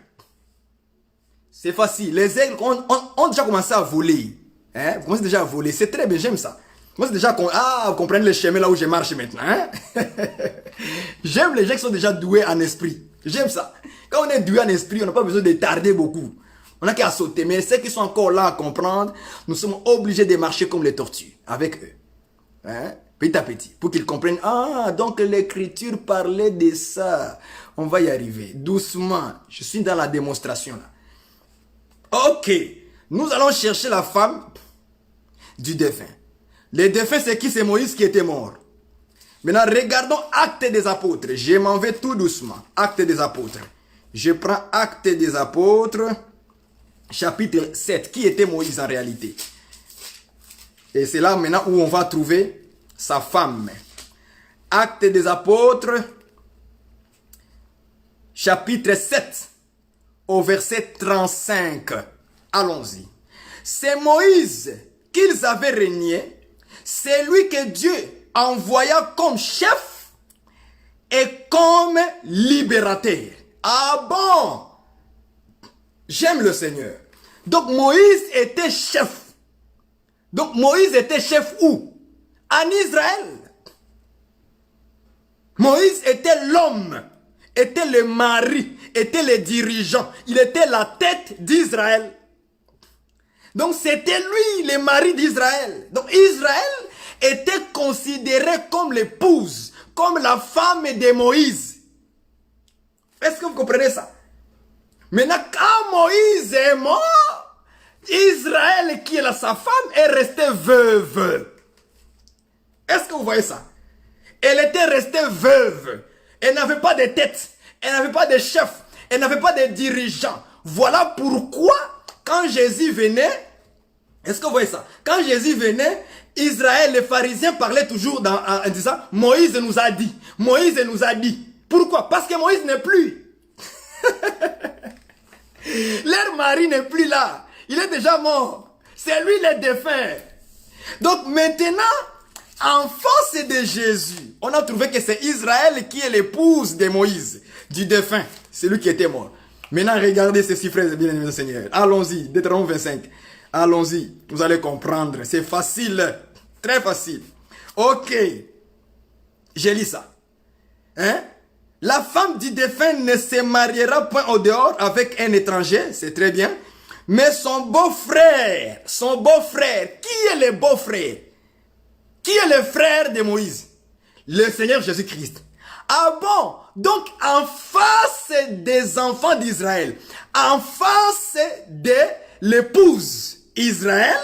C'est facile. Les aigles ont déjà commencé à voler. Hein? Vous commencez déjà à voler. C'est très bien, j'aime ça. Moi, c'est déjà vous comprenez le chemin là où je marche maintenant. Hein? J'aime les gens qui sont déjà doués en esprit. J'aime ça. Quand on est doué en esprit, on n'a pas besoin de tarder beaucoup. On n'a qu'à sauter. Mais ceux qui sont encore là à comprendre, nous sommes obligés de marcher comme les tortues avec eux. Hein? Petit à petit. Pour qu'ils comprennent. Ah, donc l'écriture parlait de ça. On va y arriver. Doucement. Je suis dans la démonstration là. Ok. Nous allons chercher la femme du défunt. Le défunt, c'est qui? C'est Moïse qui était mort. Maintenant, regardons Actes des Apôtres. Je m'en vais tout doucement. Actes des Apôtres. Je prends Actes des Apôtres, chapitre 7. Qui était Moïse en réalité? Et c'est là maintenant où on va trouver sa femme. Actes des Apôtres, chapitre 7, au verset 35. Allons-y. C'est Moïse qu'ils avaient régné. C'est lui que Dieu envoya comme chef et comme libérateur. Ah bon? J'aime le Seigneur. Donc Moïse était chef. Donc Moïse était chef où? En Israël. Moïse était l'homme, était le mari, était le dirigeant. Il était la tête d'Israël. Donc c'était lui le mari d'Israël. Donc Israël était considéré comme l'épouse, comme la femme de Moïse. Est-ce que vous comprenez ça? Maintenant, quand Moïse est mort, Israël, qui est là, sa femme, est restée veuve. Est-ce que vous voyez ça? Elle était restée veuve. Elle n'avait pas de tête. Elle n'avait pas de chef. Elle n'avait pas de dirigeant. Voilà pourquoi, quand Jésus venait, est-ce que vous voyez ça? Quand Jésus venait, Israël, les pharisiens parlaient toujours en disant, Moïse nous a dit. Moïse nous a dit. Pourquoi? Parce que Moïse n'est plus. Leur mari n'est plus là. Il est déjà mort. C'est lui le défunt. Donc maintenant, en face de Jésus, on a trouvé que c'est Israël qui est l'épouse de Moïse, du défunt. C'est lui qui était mort. Maintenant, regardez ceci, frères et bien-aimés du Seigneur. Allons-y, Deutéronome 25. Allons-y, vous allez comprendre. C'est facile, très facile. Ok, j'ai lu ça. Hein? La femme du défunt ne se mariera point au dehors avec un étranger, c'est très bien. Mais son beau-frère, qui est le beau-frère? Qui est le frère de Moïse? Le Seigneur Jésus-Christ. Ah bon? Donc en face des enfants d'Israël, en face de l'épouse Israël,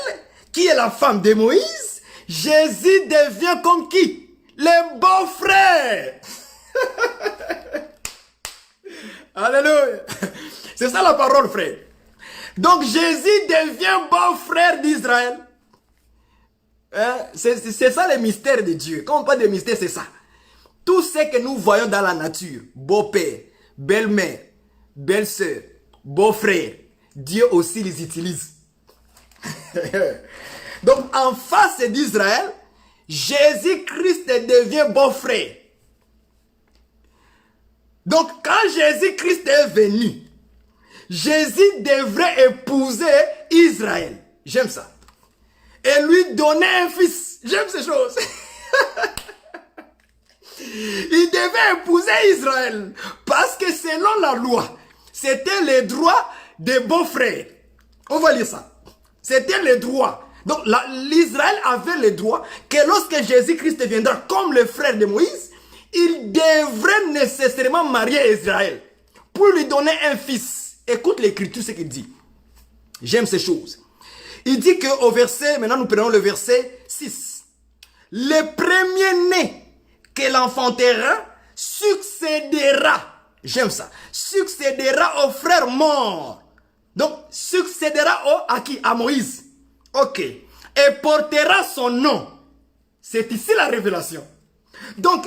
qui est la femme de Moïse, Jésus devient comme qui? Le beau-frère. Alléluia. C'est ça la parole, frère. Donc Jésus devient beau-frère d'Israël. Hein? C'est ça le mystère de Dieu. Quand on parle de mystère, c'est ça. Tout ce que nous voyons dans la nature, beau-père, belle-mère, belle-sœur, beau-frère, Dieu aussi les utilise. Donc en face d'Israël, Jésus-Christ devient beau-frère. Donc quand Jésus-Christ est venu, Jésus devrait épouser Israël. J'aime ça. Et lui donner un fils. J'aime ces choses. Il devait épouser Israël. Parce que selon la loi, c'était le droit des beaux-frères. On va lire ça. C'était le droit. Donc l'Israël avait le droit que lorsque Jésus-Christ viendra comme le frère de Moïse, il devrait nécessairement marier Israël pour lui donner un fils. Écoute l'écriture, ce qu'il dit. J'aime ces choses. Il dit qu'au verset, maintenant nous prenons le verset 6. Le premier-né que l'enfantera succédera. J'aime ça. Succédera au frère mort. Donc, succédera à qui? À Moïse. Ok. Et portera son nom. C'est ici la révélation. Donc,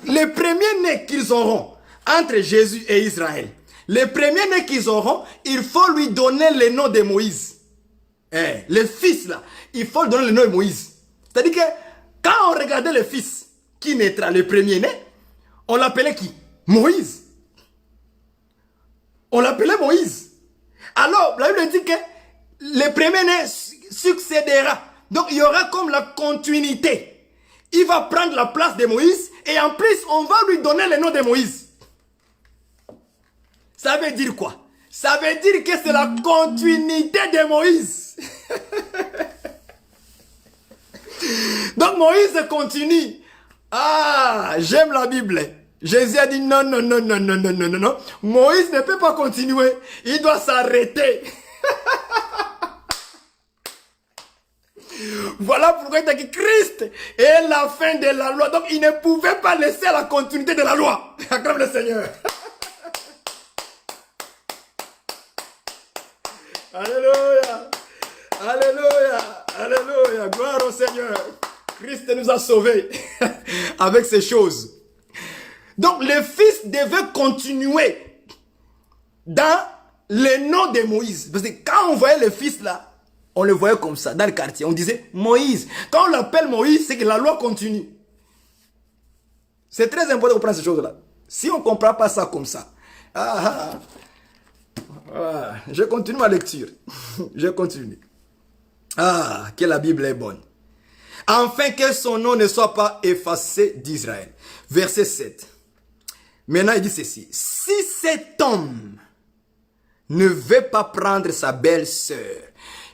les premiers-nés qu'ils auront entre Jésus et Israël, les premiers-nés qu'ils auront, il faut lui donner le nom de Moïse. Le fils là, il faut lui donner le nom de Moïse. C'est-à-dire que quand on regardait le fils qui naîtra, le premier-né, on l'appelait qui? Moïse. On l'appelait Moïse. Alors, la Bible dit que le premier-né succédera. Donc, il y aura comme la continuité. Il va prendre la place de Moïse et en plus, on va lui donner le nom de Moïse. Ça veut dire quoi? Ça veut dire que c'est la continuité de Moïse. Donc, Moïse continue. Ah, j'aime la Bible. Jésus a dit non, non, non, non, non, non, non, non, non. Moïse ne peut pas continuer. Il doit s'arrêter. Voilà pourquoi il a dit Christ est la fin de la loi. Donc il ne pouvait pas laisser la continuité de la loi. Acclame le Seigneur. Alléluia. Alléluia. Alléluia. Gloire au Seigneur. Christ nous a sauvés avec ces choses. Donc le fils devait continuer dans le nom de Moïse. Parce que quand on voyait le fils là, on le voyait comme ça dans le quartier. On disait Moïse. Quand on l'appelle Moïse, c'est que la loi continue. C'est très important de comprendre ces choses là. Si on ne comprend pas ça comme ça, je continue ma lecture. Je continue. Ah, que la Bible est bonne. Afin que son nom ne soit pas effacé d'Israël. Verset 7. Maintenant, il dit ceci. Si cet homme ne veut pas prendre sa belle-sœur,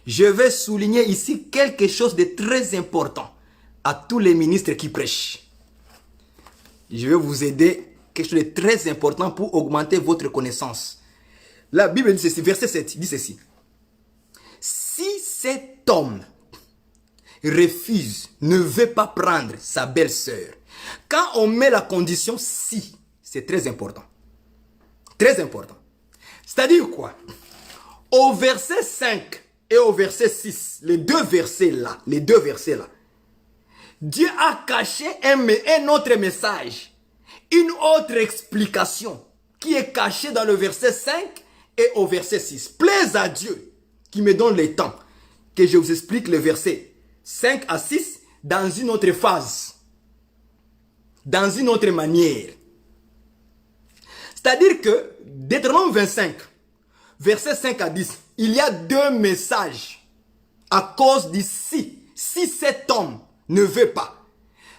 je vais souligner ici quelque chose de très important à tous les ministres qui prêchent. Je vais vous aider quelque chose de très important pour augmenter votre connaissance. La Bible dit ceci, verset 7, dit ceci. Si cet homme refuse, ne veut pas prendre sa belle-sœur, quand on met la condition si, c'est très important. Très important. C'est-à-dire quoi? Au verset 5 et au verset 6, les deux versets là, Dieu a caché un autre message, une autre explication qui est cachée dans le verset 5 et au verset 6. Plaise à Dieu qui me donne le temps que je vous explique le verset 5 à 6 dans une autre phase, dans une autre manière. C'est-à-dire que Deutéronome 25, verset 5 à 10, il y a deux messages à cause d'ici. Si cet homme ne veut pas.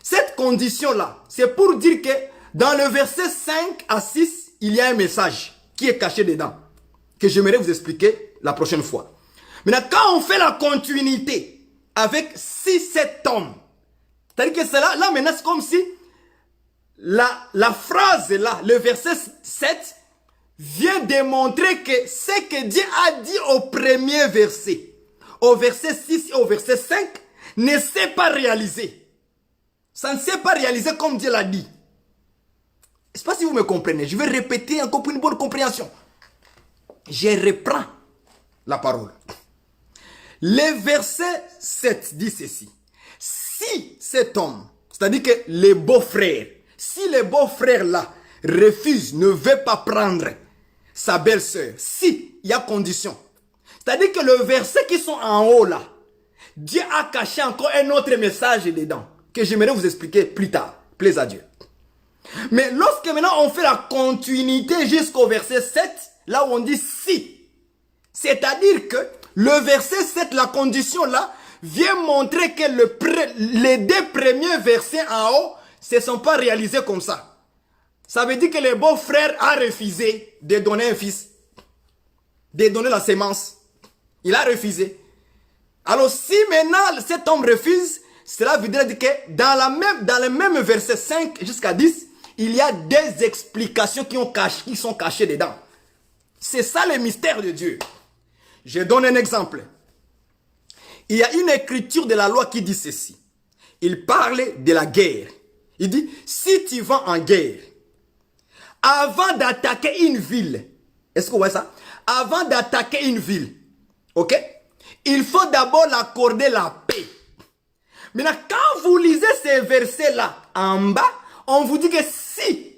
Cette condition-là, c'est pour dire que dans le verset 5 à 6, il y a un message qui est caché dedans, que j'aimerais vous expliquer la prochaine fois. Maintenant, quand on fait la continuité avec si cet homme, c'est-à-dire que c'est là maintenant, c'est comme si la phrase là, le verset 7, vient démontrer que ce que Dieu a dit au premier verset, au verset 6 et au verset 5, ne s'est pas réalisé. Ça ne s'est pas réalisé comme Dieu l'a dit. Je ne sais pas si vous me comprenez. Je vais répéter encore pour une bonne compréhension. Je reprends la parole. Le verset 7 dit ceci. Si cet homme, c'est-à-dire que les beaux-frères, si les beaux-frères là refusent, ne veut pas prendre sa belle-sœur, si il y a condition. C'est-à-dire que le verset qui sont en haut là, Dieu a caché encore un autre message dedans, que j'aimerais vous expliquer plus tard. Plaise à Dieu. Mais lorsque maintenant on fait la continuité jusqu'au verset 7, là où on dit si, c'est-à-dire que le verset 7, la condition là, vient montrer que les deux premiers versets en haut ne se sont pas réalisés comme ça. Ça veut dire que le beau-frère a refusé de donner un fils, de donner la sémence. Il a refusé. Alors si maintenant cet homme refuse, cela veut dire que dans le même verset 5 jusqu'à 10, il y a des explications qui sont cachées dedans. C'est ça le mystère de Dieu. Je donne un exemple. Il y a une écriture de la loi qui dit ceci. Il parle de la guerre. Il dit, si tu vas en guerre, avant d'attaquer une ville, est-ce que vous voyez ça? avant d'attaquer une ville, ok, il faut d'abord l'accorder la paix. Maintenant, quand vous lisez ces versets-là en bas, on vous dit que si,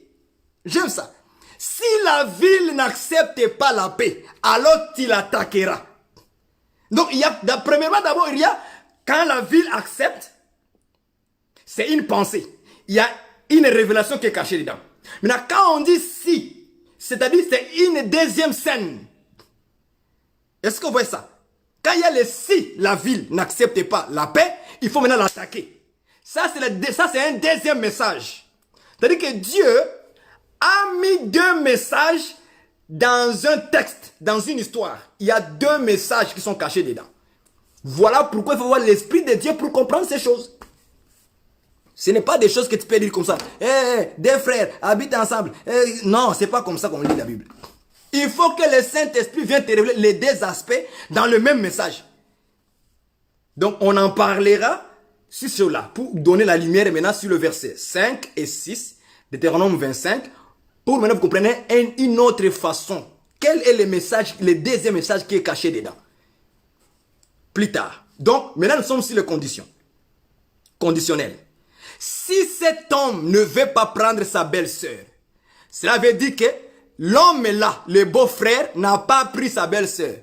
j'aime ça, si la ville n'accepte pas la paix, alors il attaquera. Donc, premièrement, d'abord, il y a, quand la ville accepte, c'est une pensée. Il y a une révélation qui est cachée dedans. Maintenant, quand on dit si, c'est-à-dire c'est une deuxième scène. Est-ce que vous voyez ça? Quand il y a le si, la ville n'accepte pas la paix, il faut maintenant l'attaquer. Ça, c'est un deuxième message. C'est-à-dire que Dieu a mis deux messages dans un texte, dans une histoire. Il y a deux messages qui sont cachés dedans. Voilà pourquoi il faut voir l'Esprit de Dieu pour comprendre ces choses. Ce n'est pas des choses que tu peux dire comme ça. Des frères habitent ensemble. Non, c'est pas comme ça qu'on lit la Bible. Il faut que le Saint-Esprit vienne te révéler les deux aspects dans le même message. Donc, on en parlera sur cela pour donner la lumière maintenant sur le verset 5 et 6 de Deutéronome 25 pour maintenant vous compreniez une autre façon. Quel est le message, le deuxième message qui est caché dedans? Plus tard. Donc, maintenant nous sommes sur les conditions. Conditionnelles. Si cet homme ne veut pas prendre sa belle-sœur, cela veut dire que l'homme là, le beau-frère, n'a pas pris sa belle-sœur.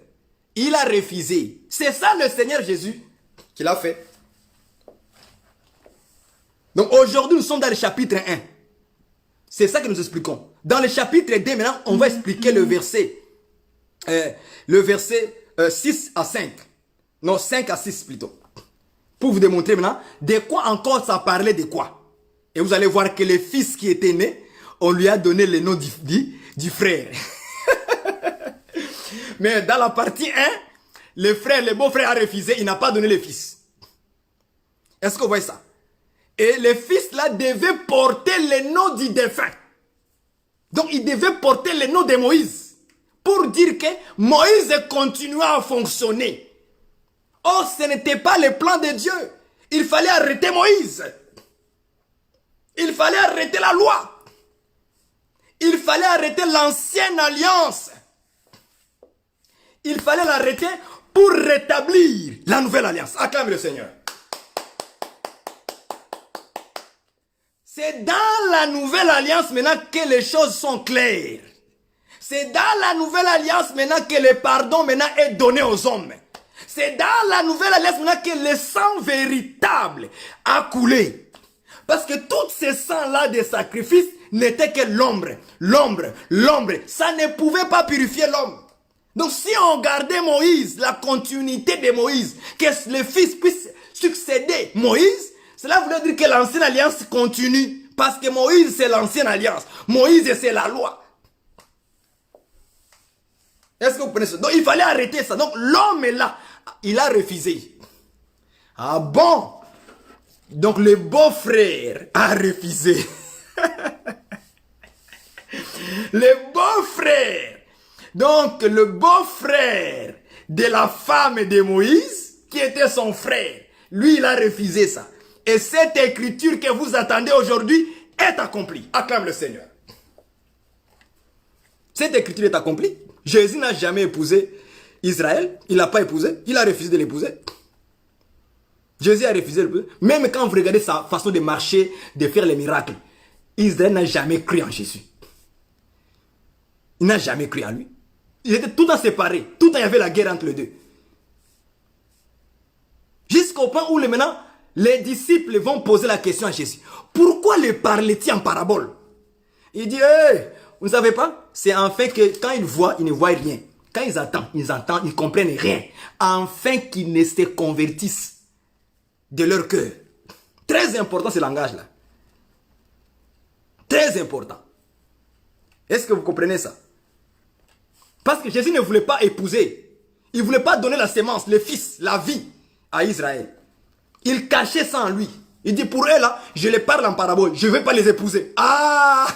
Il a refusé. C'est ça le Seigneur Jésus qui l'a fait. Donc aujourd'hui, nous sommes dans le chapitre 1. C'est ça que nous expliquons. Dans le chapitre 2, maintenant, on va expliquer le verset 6 à 5. Non, 5 à 6 plutôt. Pour vous démontrer maintenant de quoi encore ça parlait de quoi. Et vous allez voir que le fils qui était né, on lui a donné le nom du frère. Mais dans la partie 1, le beau-frère a refusé, il n'a pas donné le fils. Est-ce que vous voyez ça? Et le fils là devait porter le nom du défunt. Donc il devait porter le nom de Moïse. Pour dire que Moïse continuait à fonctionner. Or, ce n'était pas le plan de Dieu. Il fallait arrêter Moïse. Il fallait arrêter la loi. Il fallait arrêter l'ancienne alliance. Il fallait l'arrêter pour rétablir la nouvelle alliance. Acclame le Seigneur. C'est dans la nouvelle alliance maintenant que les choses sont claires. C'est dans la nouvelle alliance maintenant que le pardon maintenant est donné aux hommes. C'est dans la nouvelle alliance maintenant que le sang véritable a coulé. Parce que tous ces sangs-là de sacrifice n'étaient que l'ombre. L'ombre. Ça ne pouvait pas purifier l'homme. Donc si on gardait Moïse, la continuité de Moïse, que le fils puisse succéder Moïse, cela voulait dire que l'ancienne alliance continue. Parce que Moïse, c'est l'ancienne alliance. Moïse, c'est la loi. Est-ce que vous comprenez ça? Donc, il fallait arrêter ça. Donc, l'homme est là. Il a refusé. Ah bon? Donc, le beau-frère a refusé. Le beau-frère. Donc, le beau-frère de la femme de Moïse, qui était son frère, lui, il a refusé ça. Et cette écriture que vous attendez aujourd'hui est accomplie. Acclame le Seigneur. Cette écriture est accomplie. Jésus n'a jamais épousé Israël. Il n'a pas épousé. Il a refusé de l'épouser. Jésus a refusé de l'épouser. Même quand vous regardez sa façon de marcher, de faire les miracles, Israël n'a jamais cru en Jésus. Il n'a jamais cru en lui. Ils étaient tout le temps séparés. Tout le temps, il y avait la guerre entre les deux. Jusqu'au point où maintenant, les disciples vont poser la question à Jésus. Pourquoi le parlait-il en parabole? Il dit, vous ne savez pas? C'est en fait que quand ils voient, ils ne voient rien. Quand ils entendent, ils ne comprennent rien. Afin qu'ils ne se convertissent de leur cœur. Très important ce langage-là. Très important. Est-ce que vous comprenez ça? Parce que Jésus ne voulait pas épouser. Il ne voulait pas donner la sémence, le fils, la vie à Israël. Il cachait ça en lui. Il dit pour eux là, je les parle en parabole. Je ne vais pas les épouser. Ah!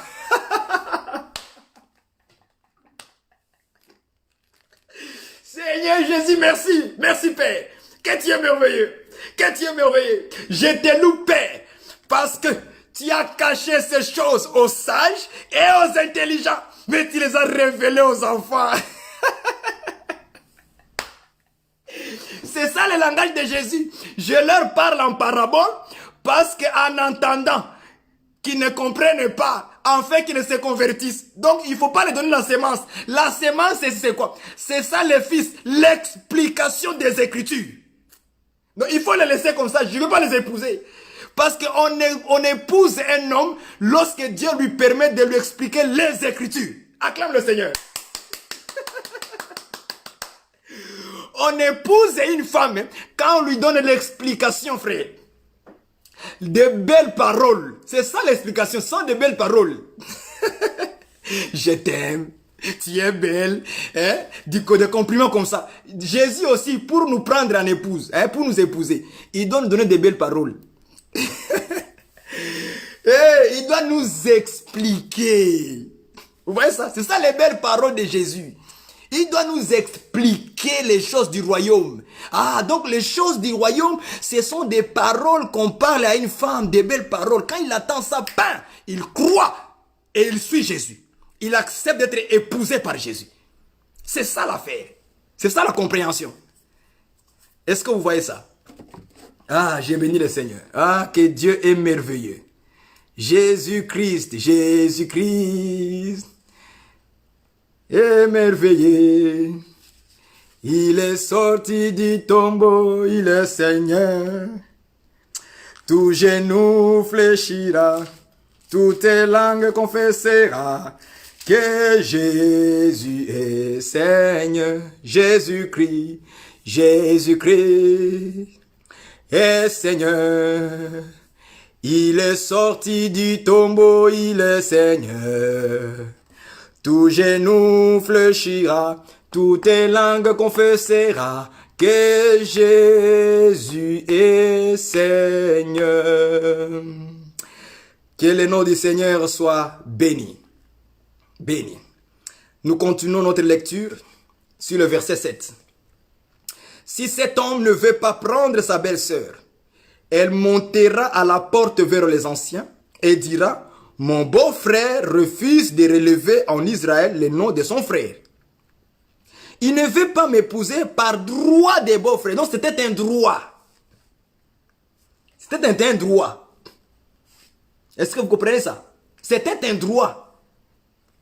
Seigneur Jésus, merci. Merci Père. Que tu es merveilleux. Que tu es merveilleux. Je te loue Père. Parce que tu as caché ces choses aux sages et aux intelligents. Mais tu les as révélées aux enfants. C'est ça le langage de Jésus. Je leur parle en parabole parce qu'en entendant qu'ils ne comprennent pas, en fait qu'ils ne se convertissent. Donc il ne faut pas leur donner la sémence. La sémence, c'est quoi? C'est ça le fils, l'explication des Écritures. Donc il faut les laisser comme ça, je ne veux pas les épouser. Parce qu'on épouse un homme lorsque Dieu lui permet de lui expliquer les Écritures. Acclame le Seigneur. On épouse une femme quand on lui donne l'explication, frère. De belles paroles. C'est ça l'explication, ce sont de belles paroles. Je t'aime, tu es belle. Hein? Des compliments comme ça. Jésus aussi, pour nous prendre en épouse, hein, pour nous épouser, il doit nous donner des belles paroles. Il doit nous expliquer. Vous voyez ça? C'est ça les belles paroles de Jésus. Il doit nous expliquer les choses du royaume. Ah, donc les choses du royaume, ce sont des paroles qu'on parle à une femme, des belles paroles. Quand il attend ça, bam, il croit et il suit Jésus. Il accepte d'être épousé par Jésus. C'est ça l'affaire. C'est ça la compréhension. Est-ce que vous voyez ça? Ah, j'ai béni le Seigneur. Ah, que Dieu est merveilleux. Jésus-Christ, Jésus-Christ. Émerveillé, il est sorti du tombeau, il est Seigneur. Tout genou fléchira, toute langue confessera que Jésus est Seigneur. Jésus-Christ, Jésus-Christ est Seigneur. Il est sorti du tombeau, il est Seigneur. Tout genou fléchira, toute langue confessera que Jésus est Seigneur. Que le nom du Seigneur soit béni. Béni. Nous continuons notre lecture sur le verset 7. Si cet homme ne veut pas prendre sa belle-sœur, elle montera à la porte vers les anciens et dira: mon beau-frère refuse de relever en Israël le nom de son frère. Il ne veut pas m'épouser par droit des beaux-frères. Donc c'était un droit. C'était un droit. Est-ce que vous comprenez ça? C'était un droit.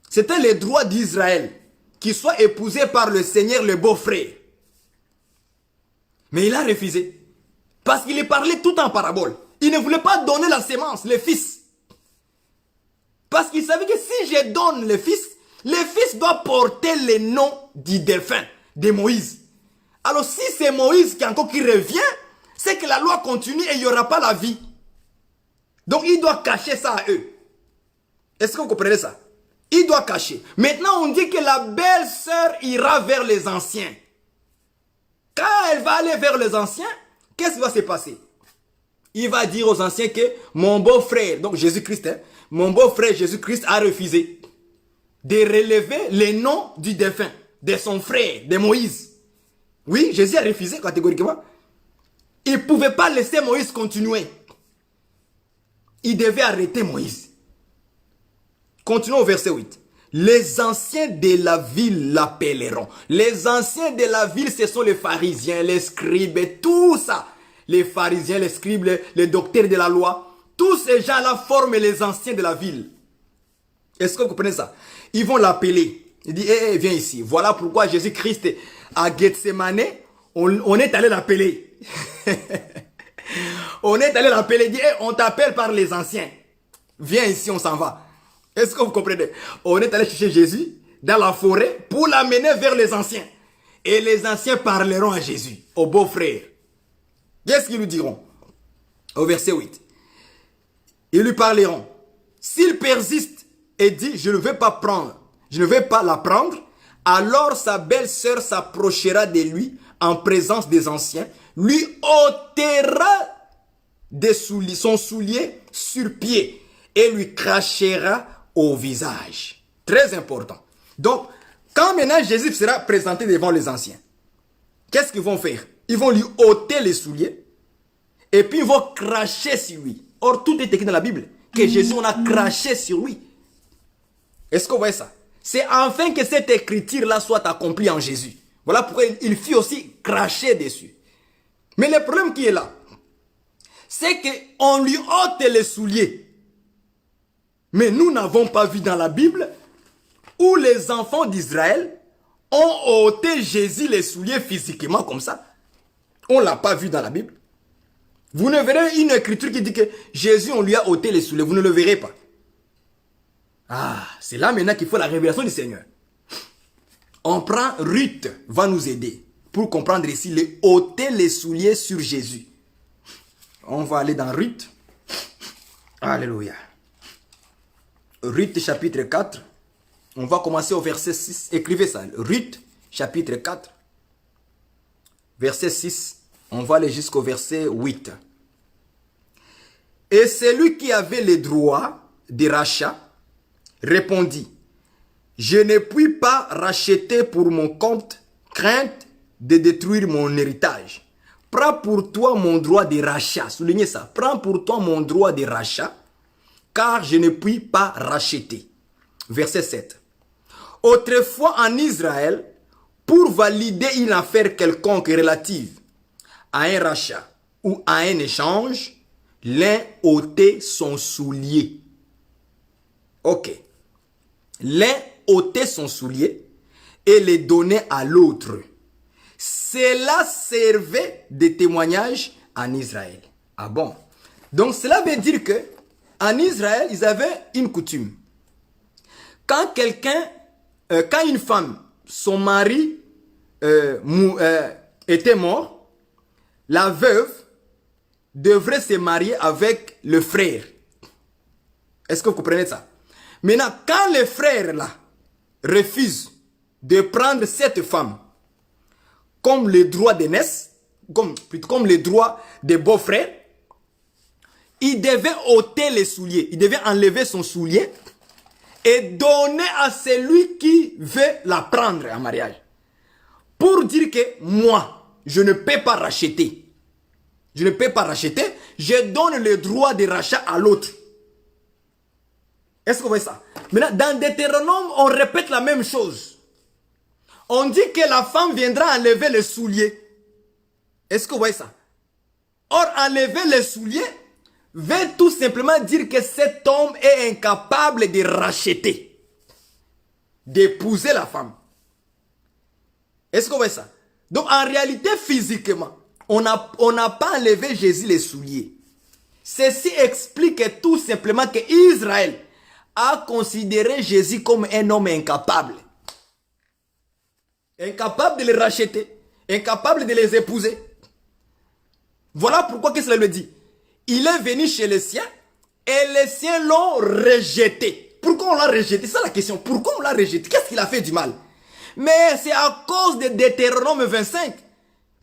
C'était le droit d'Israël qu'il soit épousé par le Seigneur, le beau-frère. Mais il a refusé. Parce qu'il est parlé tout en parabole. Il ne voulait pas donner la sémence, le fils. Parce qu'il savait que si je donne le fils doit porter le nom du défunt, de Moïse. Alors si c'est Moïse qui revient, c'est que la loi continue et il n'y aura pas la vie. Donc il doit cacher ça à eux. Est-ce que vous comprenez ça? Il doit cacher. Maintenant on dit que la belle-sœur ira vers les anciens. Quand elle va aller vers les anciens, qu'est-ce qui va se passer? Il va dire aux anciens que mon beau-frère, donc Jésus-Christ, mon beau-frère Jésus-Christ a refusé de relever le nom du défunt, de son frère, de Moïse. Oui, Jésus a refusé catégoriquement. Il ne pouvait pas laisser Moïse continuer. Il devait arrêter Moïse. Continuons au verset 8. Les anciens de la ville l'appelleront. Les anciens de la ville, ce sont les pharisiens, les scribes et tout ça. Les pharisiens, les scribes, les docteurs de la loi. Tous ces gens-là forment les anciens de la ville. Est-ce que vous comprenez ça? Ils vont l'appeler. Il dit, hey, viens ici. Voilà pourquoi Jésus-Christ à Gethsemane, on est allé l'appeler. On est allé l'appeler. Il dit, hey, on t'appelle par les anciens. Viens ici, on s'en va. Est-ce que vous comprenez? On est allé chercher Jésus dans la forêt pour l'amener vers les anciens. Et les anciens parleront à Jésus, au beau-frère. Qu'est-ce qu'ils lui diront? Au verset 8. Ils lui parleront. S'il persiste et dit, je ne vais pas prendre, je ne vais pas la prendre, alors sa belle-sœur s'approchera de lui en présence des anciens, lui ôtera son soulier sur pied et lui crachera au visage. Très important. Donc, quand maintenant Jésus sera présenté devant les anciens, qu'est-ce qu'ils vont faire? Ils vont lui ôter les souliers et puis ils vont cracher sur lui. Or, tout est écrit dans la Bible que Jésus, on a craché sur lui. Est-ce que vous voyez ça? C'est afin que cette écriture-là soit accomplie en Jésus. Voilà pourquoi il fut aussi craché dessus. Mais le problème qui est là, c'est qu'on lui ôte les souliers. Mais nous n'avons pas vu dans la Bible où les enfants d'Israël ont ôté Jésus les souliers physiquement comme ça. On ne l'a pas vu dans la Bible. Vous ne verrez une écriture qui dit que Jésus, on lui a ôté les souliers. Vous ne le verrez pas. Ah, c'est là maintenant qu'il faut la révélation du Seigneur. On prend Ruth, va nous aider pour comprendre ici, les ôter les souliers sur Jésus. On va aller dans Ruth. Alléluia. Ruth chapitre 4. On va commencer au verset 6. Écrivez ça. Ruth chapitre 4. Verset 6. On va aller jusqu'au verset 8. Et celui qui avait les droits de rachat répondit, je ne puis pas racheter pour mon compte, crainte de détruire mon héritage. Prends pour toi mon droit de rachat. Soulignez ça. Prends pour toi mon droit de rachat, car je ne puis pas racheter. Verset 7. Autrefois en Israël, pour valider une affaire quelconque relative à un rachat ou à un échange, l'un ôtait son soulier. Ok. L'un ôtait son soulier et le donnait à l'autre. Cela servait de témoignage en Israël. Ah bon? Donc cela veut dire que en Israël, ils avaient une coutume. Quand quand une femme, son mari était mort, la veuve devrait se marier avec le frère. Est-ce que vous comprenez ça? Maintenant, quand le frère là refuse de prendre cette femme comme le droit d'aînesse, comme le droit des beaux-frères, il devait ôter les souliers, il devait enlever son soulier et donner à celui qui veut la prendre en mariage. Pour dire que moi, je ne peux pas racheter. Je ne peux pas racheter, je donne le droit de rachat à l'autre. Est-ce que vous voyez ça? Maintenant, dans Deutéronome, on répète la même chose. On dit que la femme viendra enlever les souliers. Est-ce que vous voyez ça? Or, enlever les souliers veut tout simplement dire que cet homme est incapable de racheter, d'épouser la femme. Est-ce que vous voyez ça? Donc, en réalité, physiquement, on n'a pas enlevé Jésus les souliers. Ceci explique tout simplement que Israël a considéré Jésus comme un homme incapable. Incapable de les racheter. Incapable de les épouser. Voilà pourquoi qu'est-ce qu'il le dit. Il est venu chez les siens et les siens l'ont rejeté. Pourquoi on l'a rejeté? C'est ça la question. Pourquoi on l'a rejeté? Qu'est-ce qu'il a fait du mal? Mais c'est à cause de Deutéronome 25.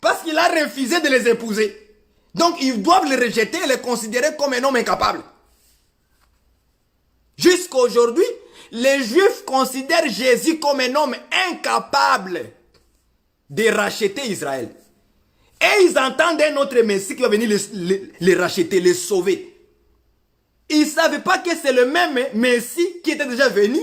Parce qu'il a refusé de les épouser. Donc ils doivent les rejeter et les considérer comme un homme incapable. Jusqu'à aujourd'hui, les Juifs considèrent Jésus comme un homme incapable de racheter Israël. Et ils entendent un autre Messie qui va venir les racheter, les sauver. Ils ne savaient pas que c'est le même Messie qui était déjà venu,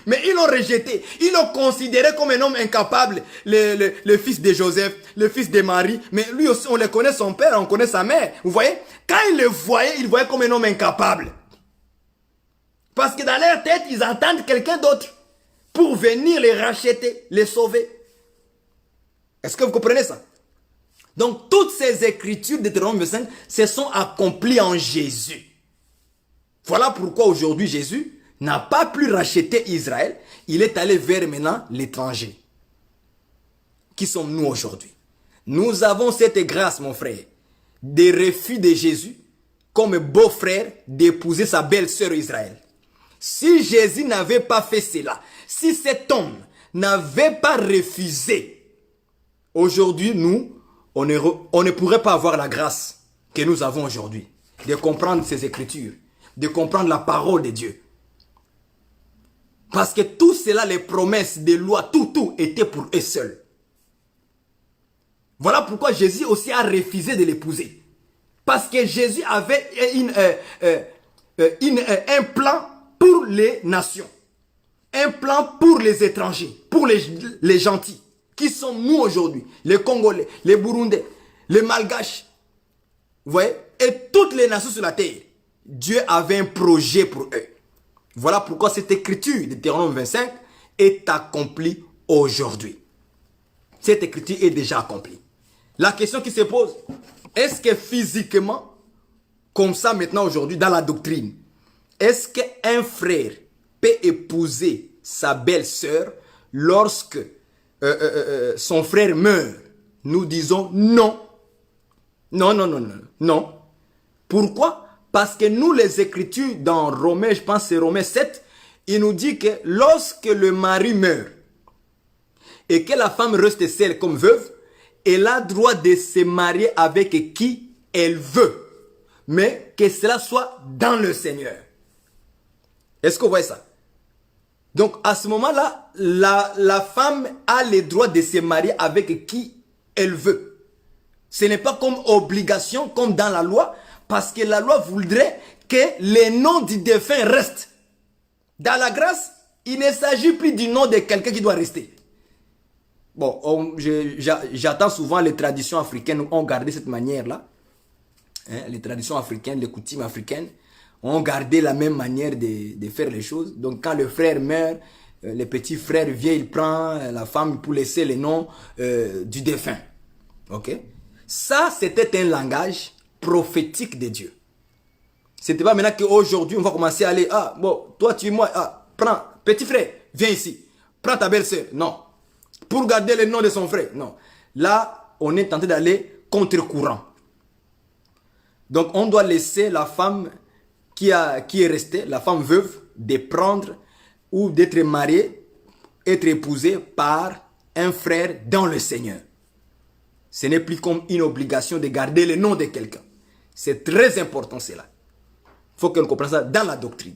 mais ils l'ont rejeté. Ils l'ont considéré comme un homme incapable, le fils de Joseph, le fils de Marie. Mais lui aussi, on le connaît son père, on connaît sa mère. Vous voyez? Quand ils le voyaient, ils le voyaient comme un homme incapable. Parce que dans leur tête, ils entendent quelqu'un d'autre pour venir les racheter, les sauver. Est-ce que vous comprenez ça? Donc, toutes ces écritures de Deutéronome 25 se sont accomplies en Jésus. Voilà pourquoi aujourd'hui, Jésus n'a pas pu racheter Israël. Il est allé vers maintenant l'étranger. Qui sommes-nous aujourd'hui? Nous avons cette grâce, mon frère, des refus de Jésus comme beau-frère d'épouser sa belle-sœur Israël. Si Jésus n'avait pas fait cela, si cet homme n'avait pas refusé, aujourd'hui, nous, on ne pourrait pas avoir la grâce que nous avons aujourd'hui, de comprendre ces écritures, de comprendre la parole de Dieu. Parce que tout cela, les promesses, les lois, tout était pour eux seuls. Voilà pourquoi Jésus aussi a refusé de l'épouser. Parce que Jésus avait un plan pour les nations. Un plan pour les étrangers, pour les gentils. Qui sommes nous aujourd'hui? Les Congolais, les Burundais, les Malgaches, vous voyez, et toutes les nations sur la terre. Dieu avait un projet pour eux. Voilà pourquoi cette écriture de Deutéronome 25 est accomplie aujourd'hui. Cette écriture est déjà accomplie. La question qui se pose, est-ce que physiquement, comme ça maintenant aujourd'hui dans la doctrine, est-ce qu'un frère peut épouser sa belle-sœur lorsque son frère meurt? Nous disons non. Non, non, non, non, non. Pourquoi? Parce que nous, les Écritures, dans Romains, je pense que c'est Romains 7, il nous dit que lorsque le mari meurt et que la femme reste seule comme veuve, elle a droit de se marier avec qui elle veut. Mais que cela soit dans le Seigneur. Est-ce que vous voyez ça? Donc, à ce moment-là, la femme a le droit de se marier avec qui elle veut. Ce n'est pas comme obligation, comme dans la loi, parce que la loi voudrait que les noms du défunt restent. Dans la grâce, il ne s'agit plus du nom de quelqu'un qui doit rester. Bon, j'attends souvent les traditions africaines ont gardé cette manière-là. Hein, les traditions africaines, les coutumes africaines ont gardé la même manière de faire les choses. Donc quand le frère meurt, le petit frère vient, il prend la femme pour laisser le nom du défunt. Ok? Ça, c'était un langage prophétique de Dieu. C'était pas maintenant qu'aujourd'hui, on va commencer à aller, ah, bon, toi, tu es moi, ah, prends, petit frère, viens ici, prends ta belle-sœur. Non. Pour garder le nom de son frère. Non. Là, on est tenté d'aller contre-courant. Donc, on doit laisser la femme qui est restée, la femme veuve, de prendre ou d'être mariée, être épousée par un frère dans le Seigneur. Ce n'est plus comme une obligation de garder le nom de quelqu'un. C'est très important cela. Il faut qu'on comprenne ça dans la doctrine.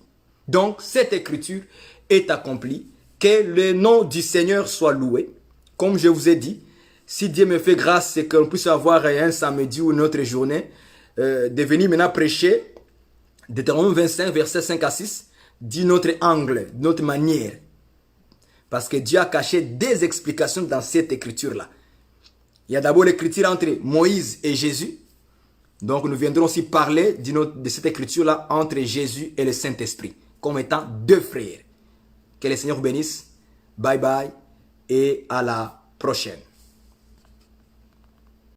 Donc, cette écriture est accomplie. Que le nom du Seigneur soit loué. Comme je vous ai dit, si Dieu me fait grâce, c'est qu'on puisse avoir un samedi ou une autre journée, de venir maintenant prêcher Deutéronome 25, versets 5 à 6, d'une autre angle, d'une autre manière. Parce que Dieu a caché des explications dans cette écriture-là. Il y a d'abord l'écriture entre Moïse et Jésus. Donc nous viendrons aussi parler de cette écriture-là entre Jésus et le Saint-Esprit, comme étant deux frères. Que le Seigneur vous bénisse. Bye bye et à la prochaine.